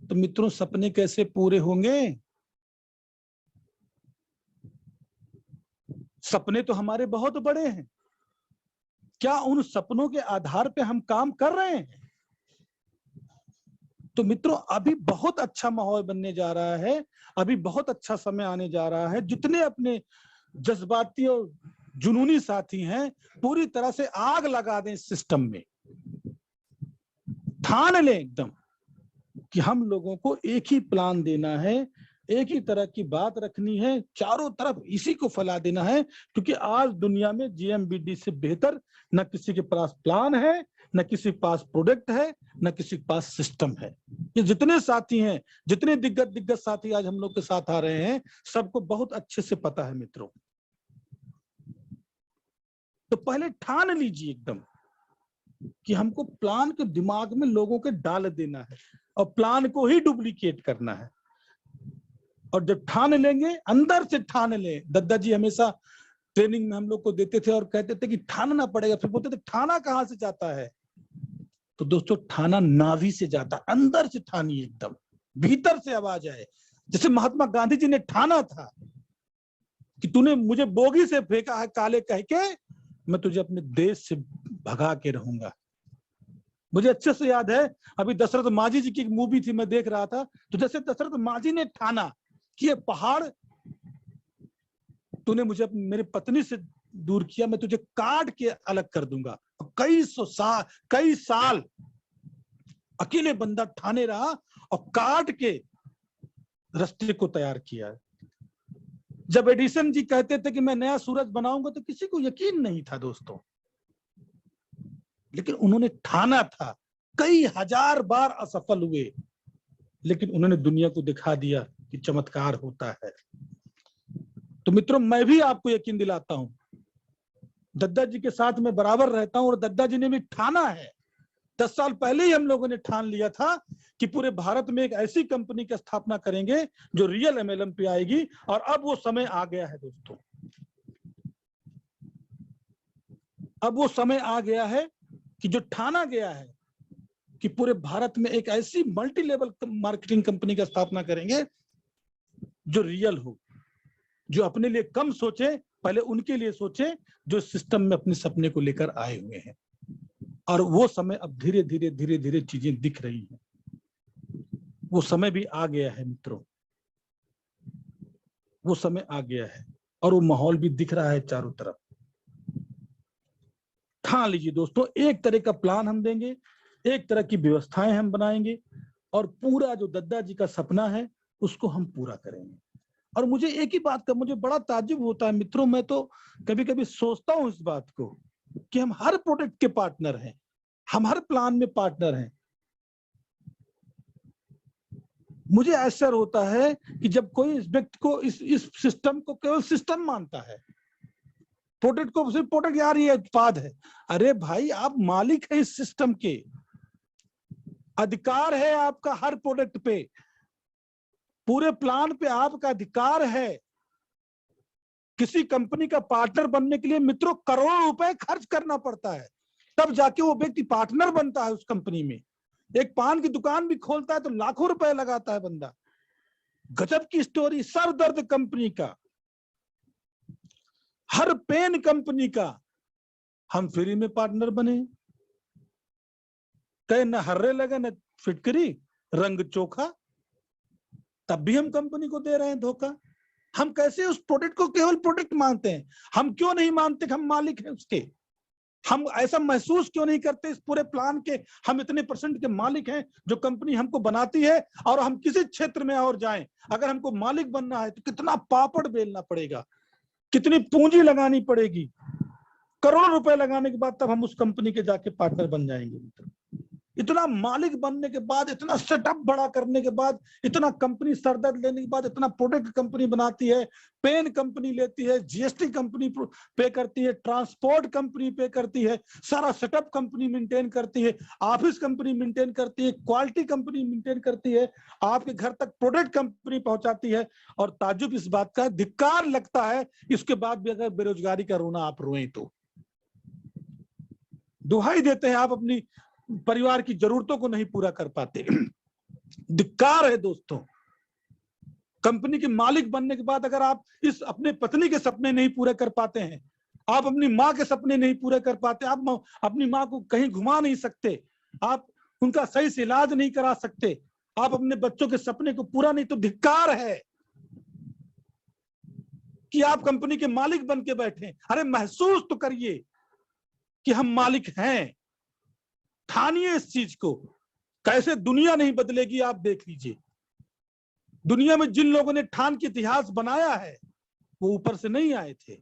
तो मित्रों, सपने कैसे पूरे होंगे? सपने तो हमारे बहुत बड़े हैं, क्या उन सपनों के आधार पे हम काम कर रहे हैं? तो मित्रों, अभी बहुत अच्छा माहौल बनने जा रहा है, अभी बहुत अच्छा समय आने जा रहा है। जितने अपने जज्बाती और जुनूनी साथी हैं, पूरी तरह से आग लगा दें इस सिस्टम में। ठान लें एकदम कि हम लोगों को एक ही प्लान देना है, एक ही तरह की बात रखनी है, चारों तरफ इसी को फैला देना है। क्योंकि आज दुनिया में जीएमबीडी से बेहतर न किसी के पास प्लान है, न किसी के पास प्रोडक्ट है, न किसी के पास सिस्टम है। ये जितने साथी हैं, जितने दिग्गज साथी आज हम लोग के साथ आ रहे हैं, सबको बहुत अच्छे से पता है मित्रों। तो पहले ठान लीजिए एकदम कि हमको प्लान के दिमाग में लोगों के डाल देना है और प्लान को ही डुप्लीकेट करना है। और जब ठान लेंगे, अंदर से ठान लें। दद्दा जी हमेशा ट्रेनिंग में हम लोग को देते थे और कहते थे कि ठानना पड़ेगा। फिर बोलते थे ठाना कहां से जाता है? तो दोस्तों, ठाना नाभि से जाता, अंदर से ठानिए, एकदम भीतर से आवाज आए। जैसे महात्मा गांधी जी ने ठाना था कि तूने मुझे बोगी से फेंका है काले कह के, मैं तुझे अपने देश से भगा के रहूंगा। मुझे अच्छे से याद है, अभी दशरथ मांझी जी की एक मूवी थी, मैं देख रहा था। तो जैसे दशरथ मांझी ने ठाना कि ये पहाड़ तूने मुझे मेरी पत्नी से दूर किया, मैं तुझे काट के अलग कर दूंगा। कई साल अकेले बंदा ठाने रहा और काट के रास्ते को तैयार किया। जब एडिसन जी कहते थे कि मैं नया सूरज बनाऊंगा, तो किसी को यकीन नहीं था दोस्तों, लेकिन उन्होंने ठाना था। कई हजार बार असफल हुए, लेकिन उन्होंने दुनिया को दिखा दिया कि चमत्कार होता है। तो मित्रों, मैं भी आपको यकीन दिलाता हूं, दद्दा जी के साथ मैं बराबर रहता हूं और दद्दा जी ने भी ठाना है। 10 साल पहले ही हम लोगों ने ठान लिया था कि पूरे भारत में एक ऐसी कंपनी की स्थापना करेंगे जो रियल एमएलएम पे आएगी। और अब वो समय आ गया है दोस्तों, अब वो समय आ गया है कि जो ठाना गया है कि पूरे भारत में एक ऐसी मल्टी लेवल मार्केटिंग कंपनी की स्थापना करेंगे जो रियल हो, जो अपने लिए कम सोचे, पहले उनके लिए सोचे जो सिस्टम में अपने सपने को लेकर आए हुए हैं। और वो समय अब धीरे धीरे चीजें दिख रही हैं। वो समय भी आ गया है मित्रों, वो समय आ गया है और वो माहौल भी दिख रहा है चारों तरफ। ठान लीजिए दोस्तों, एक तरह का प्लान हम देंगे, एक तरह की व्यवस्थाएं हम बनाएंगे और पूरा जो दद्दा जी का सपना है उसको हम पूरा करेंगे। और मुझे एक ही बात का मुझे बड़ा ताज्जुब होता है मित्रों, मैं तो कभी कभी सोचता हूं इस बात को कि हम हर प्रोडक्ट के पार्टनर हैं, हम हर प्लान में पार्टनर हैं। मुझे आश्चर्य होता है कि जब कोई इस व्यक्ति को इस सिस्टम को केवल सिस्टम मानता है, प्रोडक्ट को सिर्फ प्रोडक्ट, यार ये उत्पाद है। अरे भाई, आप मालिक है इस सिस्टम के, अधिकार है आपका हर प्रोडक्ट पे, पूरे प्लान पे आपका अधिकार है। किसी कंपनी का पार्टनर बनने के लिए मित्रों करोड़ों रुपए खर्च करना पड़ता है, तब जाके वो व्यक्ति पार्टनर बनता है उस कंपनी में। एक पान की दुकान भी खोलता है तो लाखों रुपए लगाता है बंदा। गजब की स्टोरी। सरदर्द कंपनी का, हर पेन कंपनी का हम फ्री में पार्टनर बने। कहे न हर्रे लगे न फिटकरी, रंग चोखा, तब भी हम कंपनी को दे रहे हैं धोखा। हम कैसे उस प्रोडक्ट को केवल प्रोडक्ट मानते हैं? हम क्यों नहीं मानते कि हम मालिक हैं उसके? हम ऐसा महसूस क्यों नहीं करते इस पूरे प्लान के हम इतने % के मालिक हैं जो कंपनी हमको बनाती है? और हम किसी क्षेत्र में और जाएं, अगर हमको मालिक बनना है तो कितना पापड़ बेलना पड़ेगा, कितनी पूंजी लगानी पड़ेगी, करोड़ों रुपए लगाने के बाद तब हम उस कंपनी के जाके पार्टनर बन जाएंगे। इतना मालिक बनने के बाद, इतना सेटअप बड़ा करने के बाद, इतना कंपनी सरदर्द लेने के बाद, इतना प्रोडक्ट कंपनी बनाती है, पेन कंपनी लेती है, जीएसटी कंपनी पे करती है, ट्रांसपोर्ट कंपनी पे करती है, सारा सेटअप कंपनी मेंटेन करती है, ऑफिस कंपनी मेंटेन करती है, क्वालिटी कंपनी मेंटेन करती है, आपके घर तक प्रोडक्ट कंपनी पहुंचाती है। और ताज्जुब इस बात का, धिक्कार लगता है इसके बाद भी अगर बेरोजगारी का रोना आप रोएं तो। दुहाई देते हैं आप अपनी परिवार की जरूरतों को नहीं पूरा कर पाते। धिक्कार है दोस्तों। कंपनी के मालिक बनने के बाद अगर आप इस अपने पत्नी के सपने नहीं पूरे कर पाते हैं, आप अपनी माँ के सपने नहीं पूरे कर पाते, आप अपनी माँ को कहीं घुमा नहीं सकते, आप उनका सही से इलाज नहीं करा सकते, आप अपने बच्चों के सपने को पूरा नहीं, तो धिक्कार है कि आप कंपनी के मालिक बन के बैठे। अरे महसूस तो करिए कि हम मालिक हैं, ठानिए इस चीज को। कैसे दुनिया नहीं बदलेगी आप देख लीजिए। दुनिया में जिन लोगों ने ठान के इतिहास बनाया है वो ऊपर से नहीं आए थे,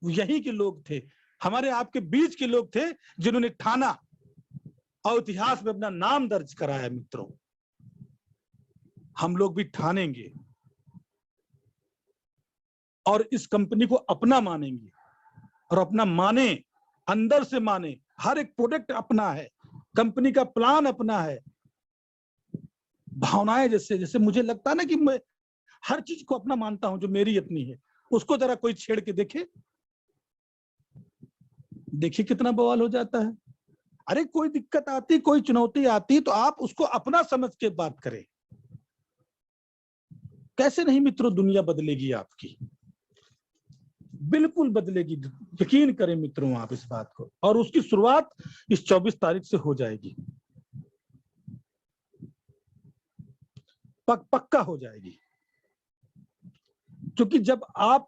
वो यही के लोग थे, हमारे आपके बीच के लोग थे जिन्होंने ठाना और इतिहास में अपना नाम दर्ज कराया। मित्रों, हम लोग भी ठानेंगे और इस कंपनी को अपना मानेंगे, और अपना माने, अंदर से माने। हर एक प्रोडक्ट अपना है, कंपनी का प्लान अपना है। भावनाएं जैसे जैसे मुझे लगता है ना कि मैं हर चीज को अपना मानता हूं जो मेरी अपनी है, उसको जरा कोई छेड़ के देखे, देखिए कितना बवाल हो जाता है। अरे कोई दिक्कत आती, कोई चुनौती आती तो आप उसको अपना समझ के बात करें। कैसे नहीं मित्रों दुनिया बदलेगी आपकी, बिल्कुल बदलेगी, यकीन करें मित्रों आप इस बात को। और उसकी शुरुआत इस 24 तारीख से हो जाएगी, पक्का हो जाएगी। क्योंकि जब आप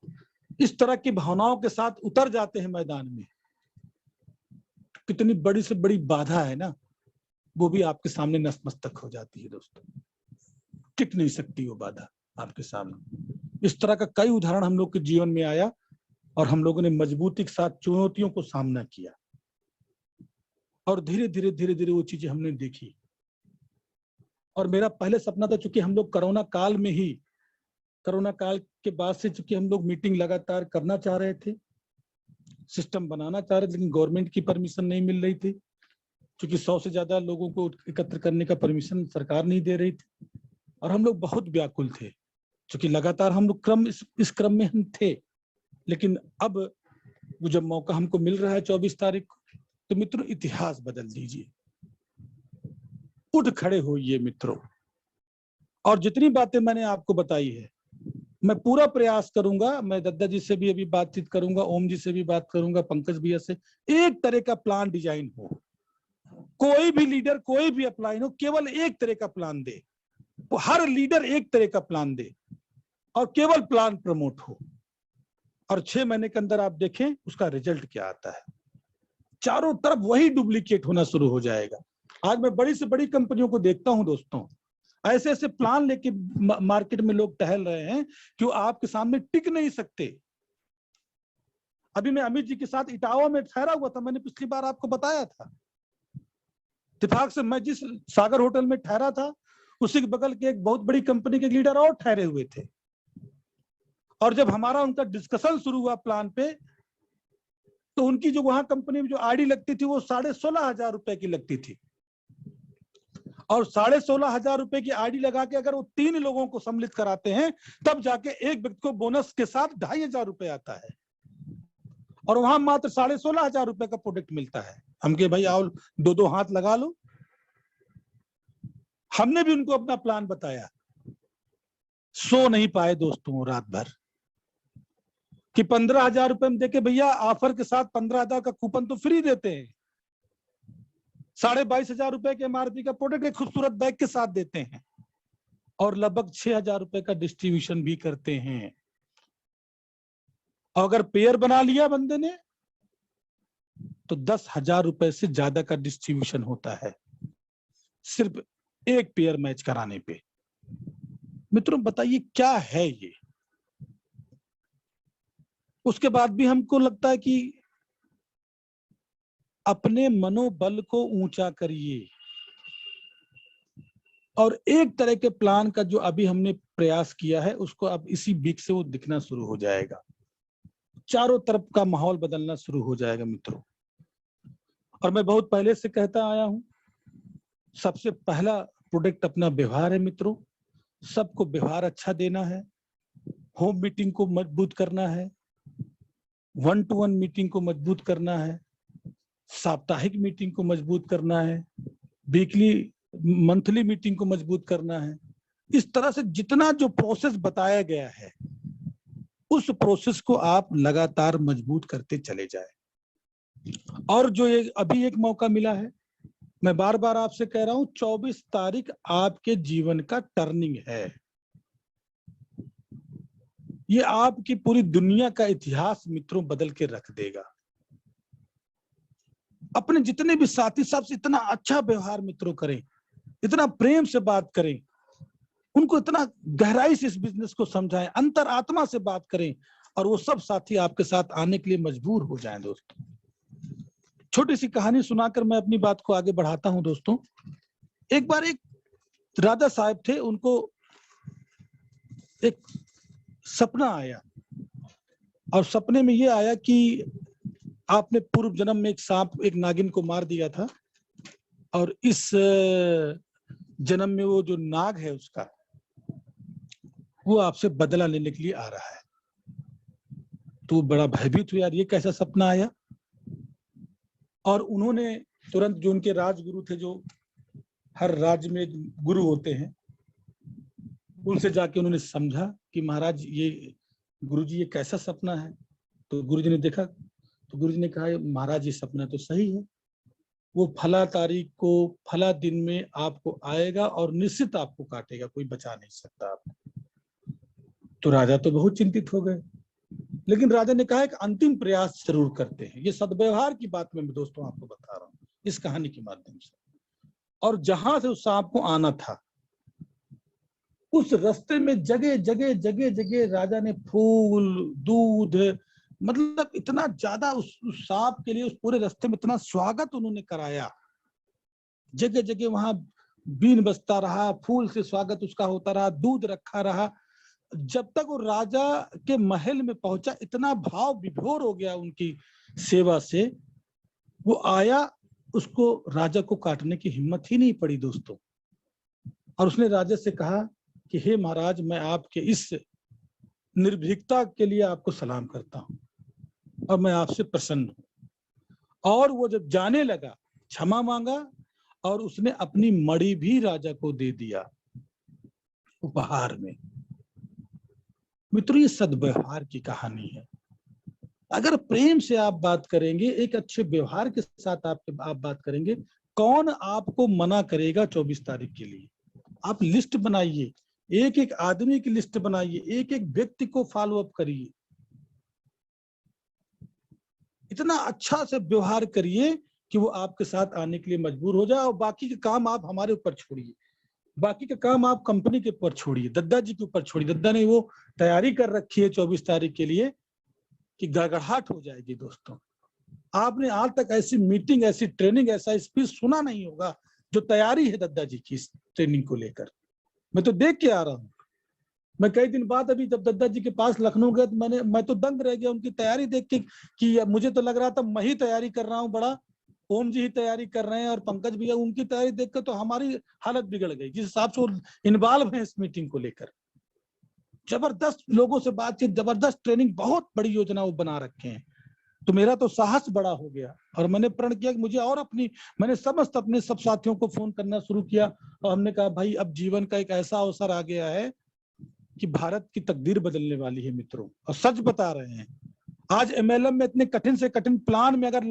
इस तरह की भावनाओं के साथ उतर जाते हैं मैदान में, कितनी बड़ी से बड़ी बाधा है ना, वो भी आपके सामने नतमस्तक हो जाती है दोस्तों। टिक नहीं सकती वो बाधा आपके सामने। इस तरह का कई उदाहरण हम लोग के जीवन में आया और हम लोगों ने मजबूती के साथ चुनौतियों को सामना किया, और धीरे धीरे धीरे धीरे वो चीजें हमने देखी। और मेरा पहले सपना था, चूंकि हम लोग कोरोना काल में ही, कोरोना काल के बाद से चूंकि हम लोग मीटिंग लगातार करना चाह रहे थे, सिस्टम बनाना चाह रहे थे, लेकिन गवर्नमेंट की परमिशन नहीं मिल रही थी। क्योंकि 100 से ज्यादा लोगों को एकत्र करने का परमिशन सरकार नहीं दे रही थी, और हम लोग बहुत व्याकुल थे। क्योंकि लगातार हम लोग इस क्रम में हम थे। लेकिन अब वो जब मौका हमको मिल रहा है 24 तारीख को, तो मित्रों इतिहास बदल दीजिए, उठ खड़े होइए मित्रों। और जितनी बातें मैंने आपको बताई है, मैं पूरा प्रयास करूंगा, मैं दद्दा जी से भी अभी बातचीत करूंगा, ओम जी से भी बात करूंगा, पंकज भैया से, एक तरह का प्लान डिजाइन हो। कोई भी लीडर, कोई भी अपलाइन हो, केवल एक तरह का प्लान दे, हर लीडर एक तरह का प्लान दे और केवल प्लान प्रमोट हो। और 6 महीने के अंदर आप देखें उसका रिजल्ट क्या आता है। चारों तरफ वही डुप्लीकेट होना शुरू हो जाएगा। आज मैं बड़ी से बड़ी कंपनियों को देखता हूं दोस्तों, ऐसे ऐसे प्लान लेके मार्केट में लोग टहल रहे हैं कि वो आपके सामने टिक नहीं सकते। अभी मैं अमित जी के साथ इटावा में ठहरा हुआ था, मैंने पिछली बार आपको बताया था। इत्तेफाक से मैं जिस सागर होटल में ठहरा था, उसी के बगल के एक बहुत बड़ी कंपनी के लीडर और ठहरे हुए थे। और जब हमारा उनका डिस्कशन शुरू हुआ प्लान पे, तो उनकी जो वहां कंपनी में जो आईडी लगती थी वो 16,500 रुपए की लगती थी। और 16,500 रुपए की आईडी लगा के अगर वो 3 लोगों को सम्मिलित कराते हैं, तब जाके एक व्यक्ति को बोनस के साथ 2,500 रुपए आता है। और वहां मात्र 16,500 रुपए का प्रोडक्ट मिलता है। हम के भाई आओ 2-2 हाथ लगा लो। हमने भी उनको अपना प्लान बताया, सो नहीं पाए दोस्तों रात भर कि 15,000 रुपए में देके भैया ऑफर के साथ 15,000 का कूपन तो फ्री देते हैं, 22,500 रुपए के एमआरपी का प्रोडक्ट एक खूबसूरत बैग के साथ देते हैं, और लगभग 6,000 रुपए का डिस्ट्रीब्यूशन भी करते हैं। और अगर पेयर बना लिया बंदे ने तो 10,000 रुपए से ज्यादा का डिस्ट्रीब्यूशन होता है, सिर्फ एक पेयर मैच कराने पे। मित्रों बताइए क्या है ये। उसके बाद भी हमको लगता है कि अपने मनोबल को ऊंचा करिए और एक तरह के प्लान का जो अभी हमने प्रयास किया है उसको अब इसी वीक से वो दिखना शुरू हो जाएगा। चारों तरफ का माहौल बदलना शुरू हो जाएगा मित्रों। और मैं बहुत पहले से कहता आया हूं, सबसे पहला प्रोडक्ट अपना व्यवहार है मित्रों। सबको व्यवहार अच्छा देना है, होम मीटिंग को मजबूत करना है, 1-to-1 मीटिंग को मजबूत करना है, साप्ताहिक मीटिंग को मजबूत करना है, वीकली मंथली मीटिंग को मजबूत करना है। इस तरह से जितना जो प्रोसेस बताया गया है उस प्रोसेस को आप लगातार मजबूत करते चले जाए। और जो ये अभी एक मौका मिला है, मैं बार बार आपसे कह रहा हूं, 24 तारीख आपके जीवन का टर्निंग है। ये आपकी पूरी दुनिया का इतिहास मित्रों बदल के रख देगा। अपने जितने भी साथी साहब से इतना अच्छा व्यवहार मित्रों करें, इतना प्रेम से बात करें, उनको इतना गहराई से इस बिजनेस को समझाएं, अंतरात्मा से बात करें और वो सब साथी आपके साथ आने के लिए मजबूर हो जाएं। दोस्तों, छोटी सी कहानी सुनाकर मैं अपनी बात को आगे बढ़ाता हूं। दोस्तों, एक बार एक राजा साहब थे, उनको एक सपना आया और सपने में ये आया कि आपने पूर्व जन्म में एक सांप, एक नागिन को मार दिया था और इस जन्म में वो जो नाग है उसका, वो आपसे बदला लेने के लिए आ रहा है। तो बड़ा भयभीत हुआ, यार ये कैसा सपना आया। और उन्होंने तुरंत जो उनके राजगुरु थे, जो हर राज्य में एक गुरु होते हैं, उनसे जाके उन्होंने समझा कि महाराज ये गुरुजी ये कैसा सपना है। तो गुरुजी ने देखा, तो गुरुजी ने कहा महाराज ये सपना तो सही है, वो फला तारीख को फला दिन में आपको आएगा और निश्चित आपको काटेगा, कोई बचा नहीं सकता आपको। तो राजा तो बहुत चिंतित हो गए, लेकिन राजा ने कहा एक अंतिम प्रयास जरूर करते हैं। ये सद्व्यवहार की बात मैं दोस्तों आपको बता रहा हूँ इस कहानी के माध्यम से। और जहां से उस सांप को आना था, उस रास्ते में जगह जगह जगह जगह राजा ने फूल, दूध, मतलब इतना ज्यादा उस सांप के लिए उस पूरे रास्ते में इतना स्वागत उन्होंने कराया। जगह जगह वहां बीन बजता रहा, फूल से स्वागत उसका होता रहा, दूध रखा रहा। जब तक वो राजा के महल में पहुंचा, इतना भाव विभोर हो गया उनकी सेवा से, वो आया, उसको राजा को काटने की हिम्मत ही नहीं पड़ी दोस्तों। और उसने राजा से कहा कि हे महाराज, मैं आपके इस निर्भीकता के लिए आपको सलाम करता हूं और मैं आपसे प्रसन्न हूं। और वो जब जाने लगा, क्षमा मांगा और उसने अपनी मणि भी राजा को दे दिया उपहार में। मित्रों, ये सद्व्यवहार की कहानी है। अगर प्रेम से आप बात करेंगे, एक अच्छे व्यवहार के साथ आप बात करेंगे, कौन आपको मना करेगा 24 तारीख के लिए। आप लिस्ट बनाइए, एक एक आदमी की लिस्ट बनाइए, एक एक व्यक्ति को फॉलो अप करिए, इतना अच्छा से व्यवहार करिए कि वो आपके साथ आने के लिए मजबूर हो जाए। और बाकी के काम आप हमारे ऊपर छोड़िए, बाकी का काम आप कंपनी के ऊपर छोड़िए, दद्दा जी के ऊपर छोड़िए। दद्दा ने वो तैयारी कर रखी है 24 तारीख के लिए कि गड़गड़ाहट हो जाएगी। दोस्तों, आपने आज तक ऐसी मीटिंग, ऐसी ट्रेनिंग, ऐसा स्पीच सुना नहीं होगा जो तैयारी है दद्दा जी की इस ट्रेनिंग को लेकर। मैं तो देख के आ रहा हूँ। मैं कई दिन बाद अभी जब दद्दा जी के पास लखनऊ गया तो मैं तो दंग रह गया उनकी तैयारी देख के, कि मुझे तो लग रहा था मैं ही तैयारी कर रहा हूँ, बड़ा ओम जी ही तैयारी कर रहे हैं और पंकज भैया, उनकी तैयारी देखकर तो हमारी हालत बिगड़ गई। जिस हिसाब से वो इन्वॉल्व है इस मीटिंग को लेकर, जबरदस्त लोगों से बातचीत, जबरदस्त ट्रेनिंग, बहुत बड़ी योजना वो बना रखे हैं। तो मेरा तो साहस बड़ा हो गया और मैंने प्रण किया कि मुझे और मैंने समस्त अपने सब साथियों को फोन करना शुरू किया और हमने कहा भाई अब जीवन का एक ऐसा अवसर आ गया है कि भारत की तकदीर बदलने वाली है मित्रों। और सच बता रहे हैं, आज एमएलएम में इतने कठिन से कठिन प्लान में अगर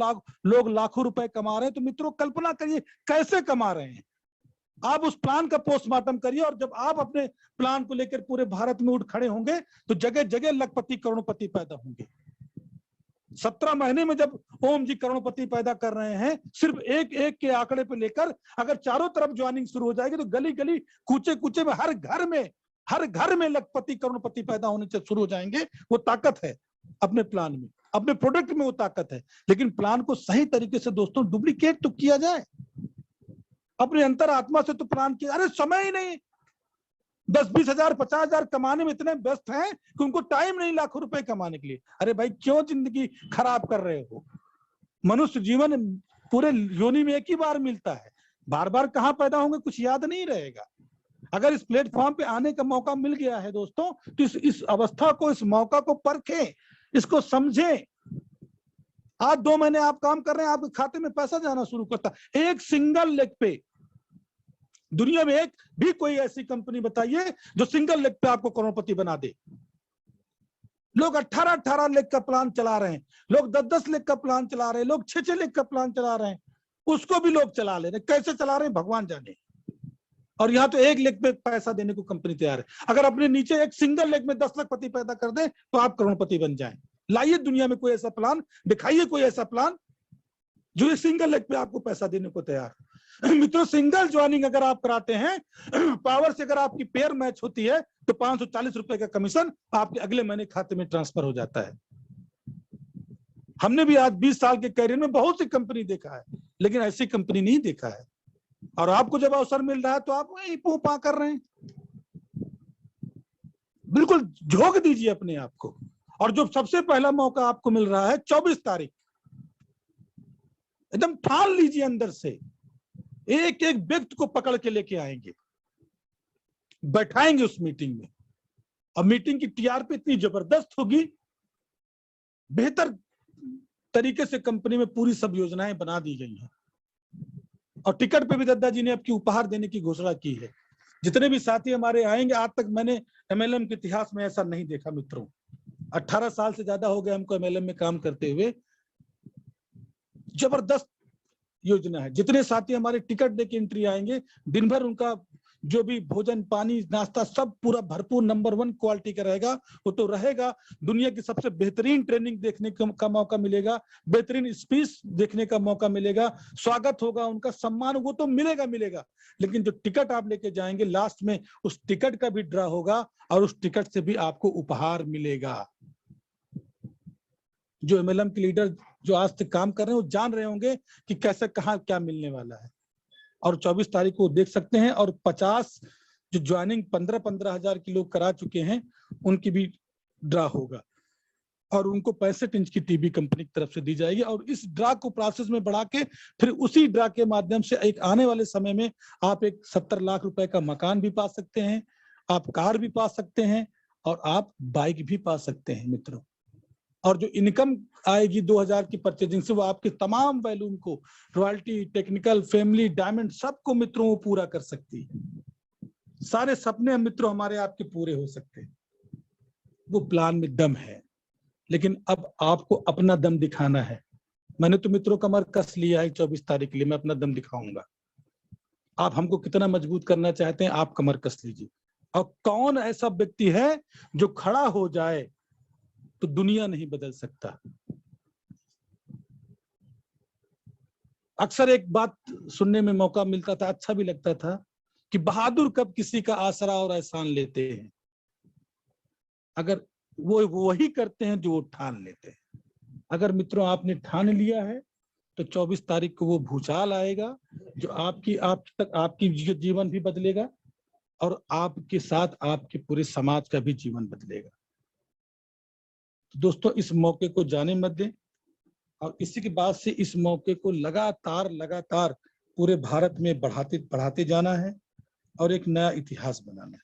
लोग लाखों रुपए कमा रहे हैं, तो मित्रों कल्पना करिए कैसे कमा रहे हैं। आप उस प्लान का पोस्टमार्टम करिए और जब आप अपने प्लान को लेकर पूरे भारत में उठ खड़े होंगे तो जगह जगह लखपति करोड़पति पैदा होंगे। 17 महीने में जब ओम जी करोड़पति पैदा कर रहे हैं, सिर्फ एक एक के आंकड़े पे लेकर अगर चारों तरफ ज्वाइनिंग शुरू हो जाएगी तो गली गली, कूचे कूचे में, हर घर में लखपति करोड़पति पैदा होने से शुरू हो जाएंगे। वो ताकत है अपने प्लान में। अपने प्रोडक्ट में वो ताकत है, लेकिन प्लान को सही तरीके से दोस्तों डुप्लीकेट तो किया जाए। अपने अंतरात्मा से तो प्लान किया। अरे समय ही नहीं, 10-20 हजार 50 हजार कमाने में इतने व्यस्त हैं कि उनको टाइम नहीं लाखों रुपए कमाने के लिए। अरे भाई क्यों जिंदगी खराब कर रहे हो? मनुष्य जीवन पूरे योनि में एक ही बार मिलता है, बार बार कहाँ पैदा होंगे कुछ याद नहीं रहेगा। अगर इस प्लेटफॉर्म पे आने का मौका मिल गया है दोस्तों, तो इस अवस्था को, इस मौका को परखें, इसको समझें। आज 2 महीने आप काम कर रहे हैं, आपके खाते में पैसा जाना शुरू करता है एक सिंगल लेग पे। दुनिया में एक भी कोई ऐसी कंपनी बताइए जो सिंगल लेग पे आपको करोड़पति बना दे। लोग 18-18 लेग का प्लान चला रहे हैं, लोग 10-10 लेग का प्लान चला रहे हैं, लोग 6-6 लेग का प्लान चला रहे हैं, उसको भी लोग चला ले रहे हैं। कैसे चला रहे हैं भगवान जाने। और यहाँ तो एक लेग पे पैसा देने को कंपनी तैयार है। अगर अपने नीचे एक सिंगल लेग में 10 लाखपति पैदा कर दे तो आप करोड़पति बन जाएं। लाइए दुनिया में कोई ऐसा प्लान, दिखाइए कोई ऐसा प्लान जो एक सिंगल लेग पे आपको पैसा देने को तैयार है। मित्रों, सिंगल ज्वाइनिंग अगर आप कराते हैं, पावर से अगर आपकी पेयर मैच होती है तो 540 रुपए का कमीशन आपके अगले महीने खाते में ट्रांसफर हो जाता है। हमने भी आज 20 साल के कैरियर में बहुत सी कंपनी देखा है, लेकिन ऐसी कंपनी नहीं देखा है। और आपको जब अवसर मिल रहा है तो आप वही पा कर रहे हैं। बिल्कुल झोंक दीजिए अपने आप को। और जो सबसे पहला मौका आपको मिल रहा है 24 तारीख, एकदम ठान लीजिए अंदर से, एक एक व्यक्ति को पकड़ के लेके आएंगे, बैठाएंगे उस मीटिंग में। और मीटिंग की टीआरपी इतनी जबरदस्त होगी, बेहतर तरीके से कंपनी में पूरी सब योजनाएं बना दी गई हैं। और टिकट पे भी दद्दा जी ने आपकी उपहार देने की घोषणा की है। जितने भी साथी हमारे आएंगे, आज तक मैंने एमएलएम के इतिहास में ऐसा नहीं देखा मित्रों। 18 साल से ज्यादा हो गए हमको एमएलएम में काम करते हुए। जबरदस्त योजना है। जितने साथी हमारे टिकट देके एंट्री आएंगे, दिन भर उनका जो भी भोजन पानी नाश्ता सब पूरा भरपूर नंबर 1 क्वालिटी का रहेगा। वो तो रहेगा, दुनिया की सबसे बेहतरीन ट्रेनिंग देखने का मौका मिलेगा, बेहतरीन स्पीच देखने का मौका मिलेगा, स्वागत होगा, उनका सम्मान वो तो मिलेगा। लेकिन जो टिकट आप लेके जाएंगे, लास्ट में उस टिकट का भी ड्रा होगा और उस टिकट से भी आपको उपहार मिलेगा। जो एमएलएम के लीडर जो आज तक काम कर रहे हैं वो जान रहे होंगे कि कैसे कहाँ क्या मिलने वाला है। और 24 तारीख को देख सकते हैं। और 50 जो ज्वाइनिंग 15-15 हजार के लोग करा चुके हैं, उनकी भी ड्रा होगा। और उनको 65 इंच की टीवी कंपनी की तरफ से दी जाएगी। और इस ड्रा को प्रोसेस में बढ़ा के फिर उसी ड्रा के माध्यम से एक आने वाले समय में आप एक 70 लाख रुपए का मकान भी पा सकते हैं, आप कार भी पा सकते हैं, और आप बाइक भी पा सकते हैं मित्रों। और जो इनकम आएगी 2000 की परचेजिंग से, वो आपके तमाम वैल्यूम को, रॉयल्टी, टेक्निकल, फैमिली, डायमंड, सबको मित्रों वो पूरा कर सकती है। सारे सपने मित्रों हमारे आपके पूरे हो सकते हैं। वो प्लान में दम है, लेकिन अब आपको अपना दम दिखाना है। मैंने तो मित्रों कमर कस लिया है 24 तारीख के लिए, मैं अपना दम दिखाऊंगा। आप हमको कितना मजबूत करना चाहते हैं, आप कमर कस लीजिए। और कौन ऐसा व्यक्ति है जो खड़ा हो जाए तो दुनिया नहीं बदल सकता। अक्सर एक बात सुनने में मौका मिलता था, अच्छा भी लगता था, कि बहादुर कब किसी का आसरा और एहसान लेते हैं, अगर वो वही करते हैं जो वो ठान लेते हैं। अगर मित्रों आपने ठान लिया है तो 24 तारीख को वो भूचाल आएगा जो आपकी जीवन भी बदलेगा और आपके साथ आपके पूरे समाज का भी जीवन बदलेगा। तो दोस्तों, इस मौके को जाने मत दें। और इसी के बाद से इस मौके को लगातार पूरे भारत में बढ़ाते जाना है और एक नया इतिहास बनाना है।